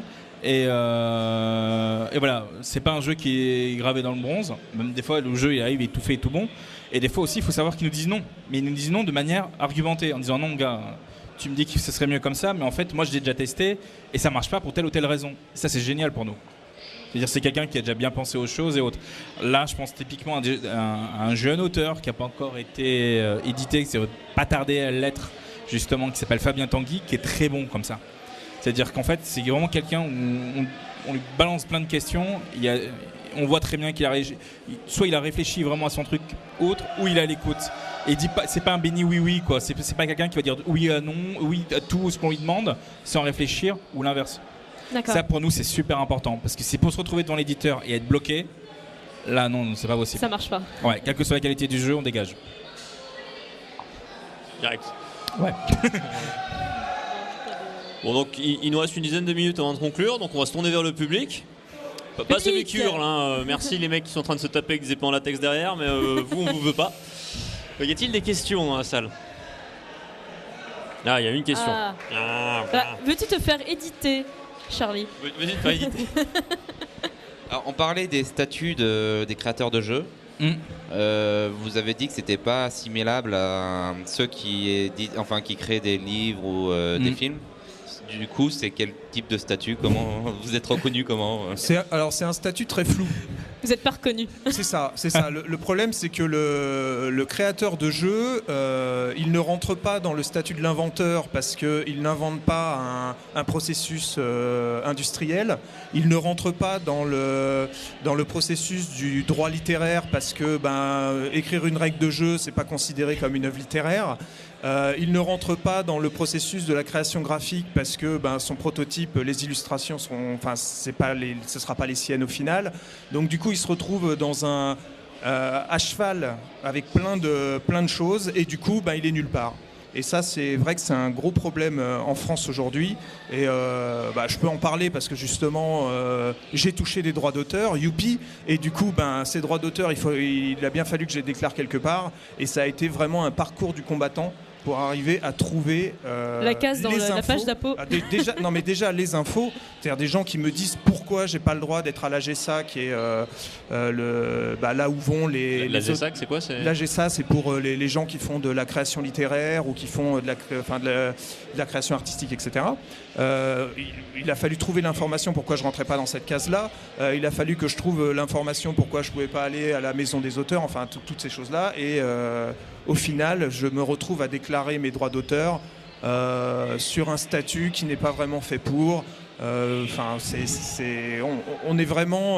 [SPEAKER 4] Et voilà, c'est pas un jeu qui est gravé dans le bronze. Même des fois, le jeu il arrive, il est tout fait et tout bon. Et des fois aussi, il faut savoir qu'ils nous disent non. Mais ils nous disent non de manière argumentée, en disant non, gars, tu me dis que ce serait mieux comme ça, mais en fait, moi, je l'ai déjà testé et ça marche pas pour telle ou telle raison. Et ça, c'est génial pour nous. C'est-à-dire, c'est quelqu'un qui a déjà bien pensé aux choses et autres. Là, je pense typiquement à un jeune auteur qui n'a pas encore été édité, qui s'est pas tardé à l'être, justement, qui s'appelle Fabien Tanguy, qui est très bon comme ça. C'est-à-dire qu'en fait, c'est vraiment quelqu'un où on lui balance plein de questions. On voit très bien qu'il soit il a réfléchi vraiment à son truc autre, ou il est à l'écoute. Et il dit pas, c'est pas un béni oui quoi. C'est pas quelqu'un qui va dire oui à non, oui à tout ce qu'on lui demande, sans réfléchir, ou l'inverse.
[SPEAKER 2] D'accord.
[SPEAKER 4] Ça pour nous c'est super important parce que c'est pour se retrouver devant l'éditeur et être bloqué. Là non, c'est pas possible.
[SPEAKER 2] Ça marche pas.
[SPEAKER 4] Ouais, quelle que soit la qualité du jeu, on dégage.
[SPEAKER 1] Direct.
[SPEAKER 4] Ouais.
[SPEAKER 1] Bon, donc il nous reste une dizaine de minutes avant de conclure, donc on va se tourner vers le public. Pas celui qui hurle, hein. Merci les mecs qui sont en train de se taper avec des épées en latex derrière, mais vous on vous veut pas. Y a-t-il des questions dans la salle? Ah, il y a une question.
[SPEAKER 2] Veux-tu te faire éditer, Charlie?
[SPEAKER 1] Vas-y, te faire éditer.
[SPEAKER 5] Alors, on parlait des statuts des créateurs de jeux. Vous avez dit que c'était pas assimilable à ceux qui créent des livres ou des films. Du coup, c'est quel type de statut? Comment vous êtes reconnu? Comment
[SPEAKER 3] c'est un statut très flou.
[SPEAKER 2] Vous n'êtes pas reconnu.
[SPEAKER 3] C'est ça. Le problème, c'est que le créateur de jeu, il ne rentre pas dans le statut de l'inventeur parce qu'il n'invente pas un processus industriel. Il ne rentre pas dans le processus du droit littéraire parce que écrire une règle de jeu, c'est pas considéré comme une œuvre littéraire. Il ne rentre pas dans le processus de la création graphique parce que son prototype, les illustrations ce sera pas les siennes au final. Donc du coup, il se retrouve dans à cheval avec plein de choses et du coup, il est nulle part. Et ça, c'est vrai que c'est un gros problème en France aujourd'hui. Et je peux en parler parce que justement, j'ai touché des droits d'auteur, youpi. Et du coup, ces droits d'auteur, il a bien fallu que je les déclare quelque part. Et ça a été vraiment un parcours du combattant pour arriver à trouver
[SPEAKER 2] la case dans la page d'apo.
[SPEAKER 3] Déjà les infos, c'est-à-dire des gens qui me disent pourquoi j'ai pas le droit d'être à l'AGESA, qui est là où vont les
[SPEAKER 1] l'AGESA, c'est quoi?
[SPEAKER 3] L'AGESA, c'est pour les gens qui font de la création littéraire ou qui font de la création artistique, etc. Il a fallu trouver l'information pourquoi je rentrais pas dans cette case-là. Il a fallu que je trouve l'information pourquoi je pouvais pas aller à la maison des auteurs, enfin toutes ces choses-là. Et au final, je me retrouve à déclarer mes droits d'auteur sur un statut qui n'est pas vraiment fait pour. On est vraiment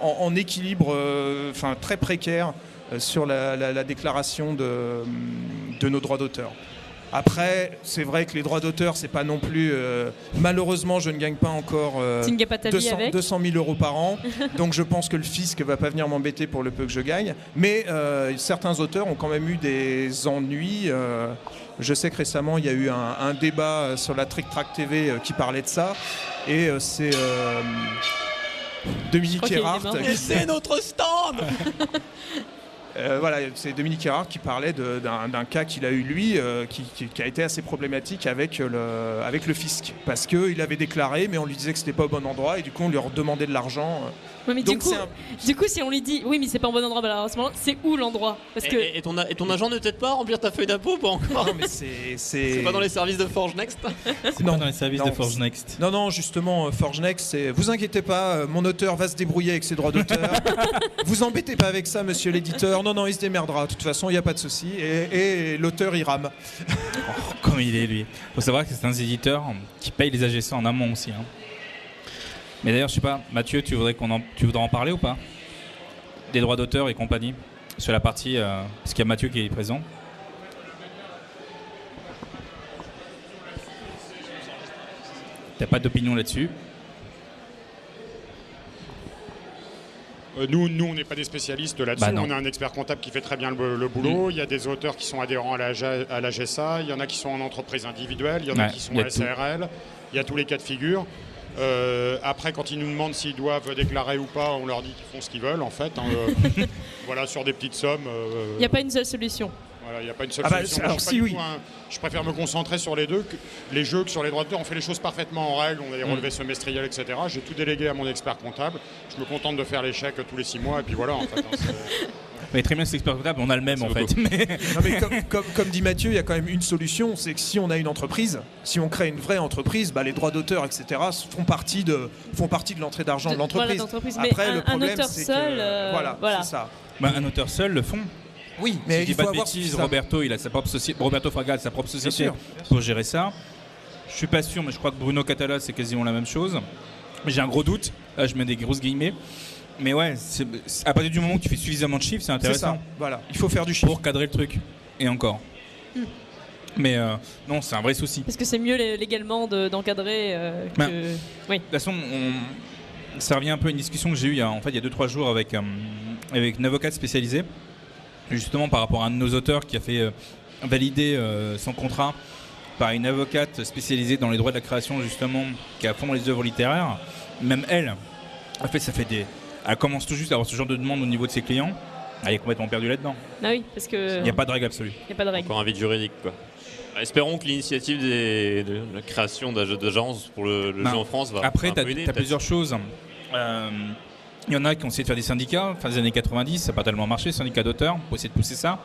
[SPEAKER 3] en équilibre très précaire sur la déclaration de nos droits d'auteur. Après, c'est vrai que les droits d'auteur, c'est pas non plus... malheureusement, je ne gagne pas encore 200 000 euros par an, donc je pense que le fisc va pas venir m'embêter pour le peu que je gagne. Mais certains auteurs ont quand même eu des ennuis. Je sais que récemment, il y a eu un débat sur la Trick Track TV qui parlait de ça. Et c'est Dominique Erhardt...
[SPEAKER 1] C'est notre stand.
[SPEAKER 3] C'est Dominique Erhardt qui parlait d'un cas qu'il a eu lui, qui a été assez problématique avec le fisc, parce qu'il avait déclaré, mais on lui disait que c'était pas au bon endroit, et du coup on lui redemandait de l'argent.
[SPEAKER 2] Ouais, mais du coup, si on lui dit oui, mais c'est pas au bon endroit, alors à ce moment-là, c'est où l'endroit?
[SPEAKER 1] Et ton agent ne t'aide pas à remplir ta feuille d'impôt, pas encore?
[SPEAKER 3] Non, mais c'est
[SPEAKER 1] pas dans les services de Forge Next.
[SPEAKER 4] C'est pas dans les services de Forge Next.
[SPEAKER 3] Non, justement, Forge Next, c'est vous inquiétez pas, mon auteur va se débrouiller avec ses droits d'auteur. Vous embêtez pas avec ça, monsieur l'éditeur. Non, il se démerdera. De toute façon, il n'y a pas de souci. Et l'auteur, il rame.
[SPEAKER 4] Comme il est, lui. Faut savoir que c'est un éditeur qui paye les AGC en amont aussi. Mais d'ailleurs, je sais pas, Mathieu, tu voudrais en parler ou pas? Des droits d'auteur et compagnie sur la partie, parce qu'il y a Mathieu qui est présent. T'as pas d'opinion là-dessus?
[SPEAKER 6] Nous, on n'est pas des spécialistes là-dessus. On a un expert comptable qui fait très bien le boulot. Il y a des auteurs qui sont adhérents à la GESA. Il y en a qui sont en entreprise individuelle. Il y en a qui sont à SARL. Il y a tous les cas de figure. Après, quand ils nous demandent s'ils doivent déclarer ou pas, on leur dit qu'ils font ce qu'ils veulent, en fait. Voilà, sur des petites sommes.
[SPEAKER 2] Il n'y a pas une seule solution.
[SPEAKER 6] Voilà, il n'y a pas une seule solution. Je préfère me concentrer sur les jeux que sur les droits d'auteur. On fait les choses parfaitement en règle, on a des relevés semestriels, etc. J'ai tout délégué à mon expert comptable. Je me contente de faire les chèques tous les 6 mois et puis voilà en fait.
[SPEAKER 4] Mais très bien, cet expert comptable, on a le même en fait.
[SPEAKER 3] Mais comme dit Mathieu, il y a quand même une solution, c'est que si on a une entreprise, si on crée une vraie entreprise, les droits d'auteur, etc. font partie de l'entrée d'argent de l'entreprise.
[SPEAKER 2] Après, le problème, c'est que
[SPEAKER 3] voilà, c'est ça.
[SPEAKER 4] Un auteur seul le font.
[SPEAKER 3] Oui, mais
[SPEAKER 4] il faut avoir Roberto, il a sa propre société. Roberto Fraga, sa propre société pour gérer ça. Je suis pas sûr, mais je crois que Bruno Catala, c'est quasiment la même chose. Mais j'ai un gros doute. Là, je mets des grosses guillemets. Mais ouais, à partir du moment où tu fais suffisamment de chiffres, c'est intéressant.
[SPEAKER 3] C'est ça. Voilà, il faut faire du chiffre
[SPEAKER 4] pour cadrer le truc. Et encore. Mais non, c'est un vrai souci.
[SPEAKER 2] Parce que c'est mieux légalement d'encadrer que.
[SPEAKER 4] Oui. De toute façon, ça revient un peu à une discussion que j'ai eue il y a 2-3 jours avec une avocate spécialisée, justement par rapport à un de nos auteurs qui a fait valider son contrat par une avocate spécialisée dans les droits de la création, justement, qui a fond les œuvres littéraires. Même elle, en fait, elle commence tout juste à avoir ce genre de demande au niveau de ses clients. Elle est complètement perdue là-dedans.
[SPEAKER 2] Ah oui, parce que
[SPEAKER 4] il n'y a pas de règle absolue.
[SPEAKER 2] Il n'y a pas de règle.
[SPEAKER 1] Encore un vide juridique, quoi. Espérons que l'initiative de la création d'agence pour le jeu en France va.
[SPEAKER 4] Après, tu as plusieurs choses. Il y en a qui ont essayé de faire des syndicats, fin des années 90, ça n'a pas tellement marché, syndicats d'auteurs, pour essayer de pousser ça.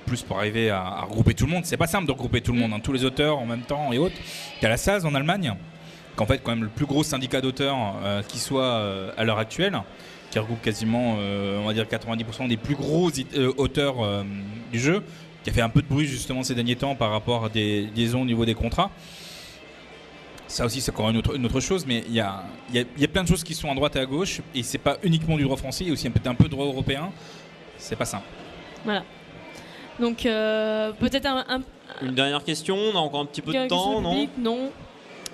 [SPEAKER 4] Plus pour arriver à regrouper tout le monde. C'est pas simple de regrouper tout le monde, tous les auteurs en même temps et autres. Il y a la SAS en Allemagne, qu'en fait quand même le plus gros syndicat d'auteurs qui soit à l'heure actuelle, qui regroupe quasiment on va dire 90% des plus gros auteurs du jeu, qui a fait un peu de bruit justement ces derniers temps par rapport à des liaisons au niveau des contrats. Ça aussi c'est encore une autre chose, mais il y a plein de choses qui sont à droite et à gauche, et c'est pas uniquement du droit français, il y a aussi peut-être un peu de droit européen. C'est pas simple.
[SPEAKER 2] Voilà. Donc peut-être
[SPEAKER 1] une dernière question, on a encore un petit peu de temps,
[SPEAKER 2] non.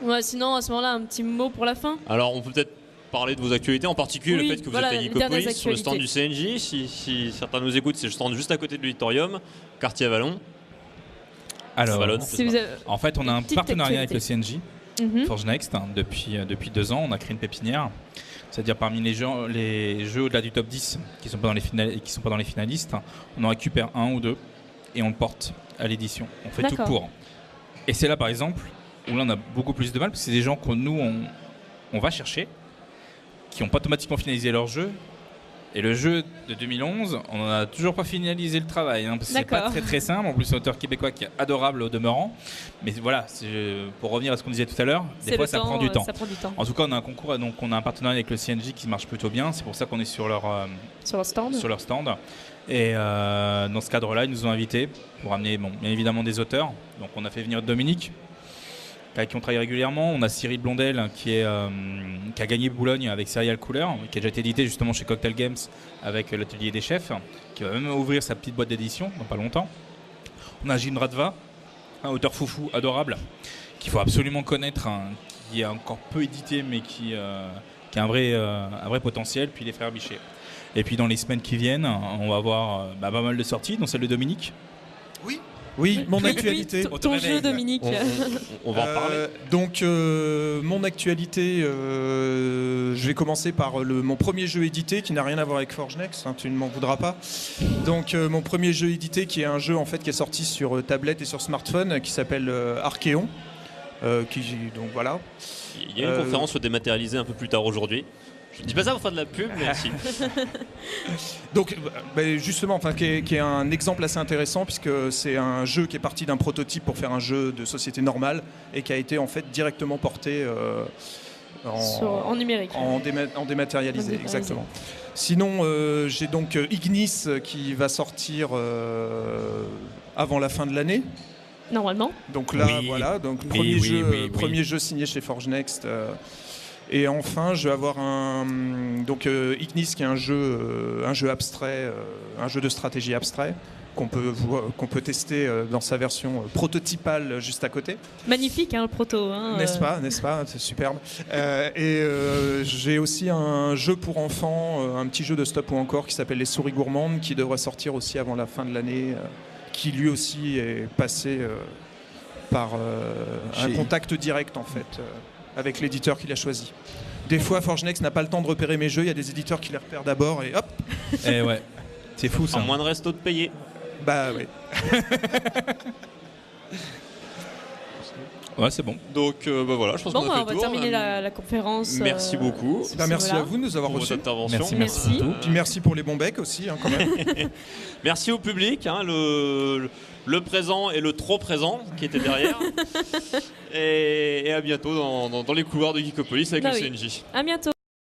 [SPEAKER 2] Ouais, sinon à ce moment-là un petit mot pour la fin.
[SPEAKER 1] Alors on peut peut-être parler de vos actualités, en particulier le fait que vous êtes à Nicopolis sur le stand du CNJ. Si certains nous écoutent, c'est le stand juste à côté de l'auditorium, quartier Avalon.
[SPEAKER 4] Alors, en fait, on a un partenariat avec le CNJ, Forge Next, depuis 2 ans. On a créé une pépinière. C'est-à-dire parmi les jeux au-delà du top 10 qui ne sont pas dans les finalistes, on en récupère 1 ou 2 et on le porte à l'édition. On fait tout pour. Et c'est là par exemple où là on a beaucoup plus de mal, parce que c'est des gens que nous on va chercher, qui n'ont pas automatiquement finalisé leur jeu. Et le jeu de 2011, on n'en a toujours pas finalisé le travail, parce que c'est pas très très simple. En plus, c'est un auteur québécois qui est adorable au demeurant. Mais voilà, pour revenir à ce qu'on disait tout à l'heure, des fois ça prend du temps. En tout cas, on a un concours, donc on a un partenariat avec le CNJ qui marche plutôt bien. C'est pour ça qu'on est sur leur stand. Et dans ce cadre-là, ils nous ont invités pour amener bien évidemment des auteurs. Donc on a fait venir Dominique, avec qui on travaille régulièrement. On a Cyril Blondel qui a gagné Boulogne avec Serial Cooler, qui a déjà été édité justement chez Cocktail Games avec l'Atelier des Chefs, qui va même ouvrir sa petite boîte d'édition dans pas longtemps. On a Gilles Radva, un auteur foufou adorable qu'il faut absolument connaître, qui est encore peu édité mais qui a un vrai potentiel. Puis les frères Bichet. Et puis dans les semaines qui viennent, on va avoir pas mal de sorties, dont celle de Dominique.
[SPEAKER 3] Oui, mon actualité.
[SPEAKER 2] Ton jeu, Dominique.
[SPEAKER 1] On va en parler.
[SPEAKER 3] Donc, mon actualité, je vais commencer par mon premier jeu édité qui n'a rien à voir avec Forge Next, tu ne m'en voudras pas. Donc, mon premier jeu édité qui est un jeu en fait qui est sorti sur tablette et sur smartphone qui s'appelle Archéon. Donc voilà.
[SPEAKER 1] Il y a une conférence dématérialisée un peu plus tard aujourd'hui. Je ne dis pas ça pour faire de la pub, mais si.
[SPEAKER 3] Donc, justement, qui est un exemple assez intéressant, puisque c'est un jeu qui est parti d'un prototype pour faire un jeu de société normale et qui a été en fait directement porté
[SPEAKER 2] en numérique.
[SPEAKER 3] En dématérialisé, exactement. Sinon, j'ai donc Ignis qui va sortir avant la fin de l'année.
[SPEAKER 2] Normalement.
[SPEAKER 3] Donc là, voilà, donc premier jeu signé chez Forge Next. Et enfin, je vais avoir Ignis qui est un jeu abstrait, un jeu de stratégie abstrait qu'on peut tester dans sa version prototypale juste à côté.
[SPEAKER 2] Magnifique, le proto.
[SPEAKER 3] N'est-ce pas, c'est superbe. J'ai aussi un jeu pour enfants, un petit jeu de stop ou encore qui s'appelle Les Souris Gourmandes, qui devrait sortir aussi avant la fin de l'année, qui lui aussi est passé par un contact direct en fait. Avec l'éditeur qu'il a choisi. Des fois, Forge Next n'a pas le temps de repérer mes jeux, il y a des éditeurs qui les repèrent d'abord et hop.
[SPEAKER 4] Et ouais. C'est fou ça.
[SPEAKER 1] Moins de resto de payer.
[SPEAKER 3] Bah oui.
[SPEAKER 4] Ouais, c'est bon.
[SPEAKER 1] Donc voilà, je pense qu'on a fait le tour.
[SPEAKER 2] On va terminer la conférence.
[SPEAKER 1] Merci beaucoup.
[SPEAKER 3] Merci à vous de nous avoir reçus.
[SPEAKER 1] Intervention.
[SPEAKER 2] Merci.
[SPEAKER 3] Puis merci pour les bons becs aussi, quand même.
[SPEAKER 1] Merci au public, le présent et le trop présent qui était derrière. et à bientôt dans les couloirs de Geekopolis avec le CNJ.
[SPEAKER 2] À bientôt.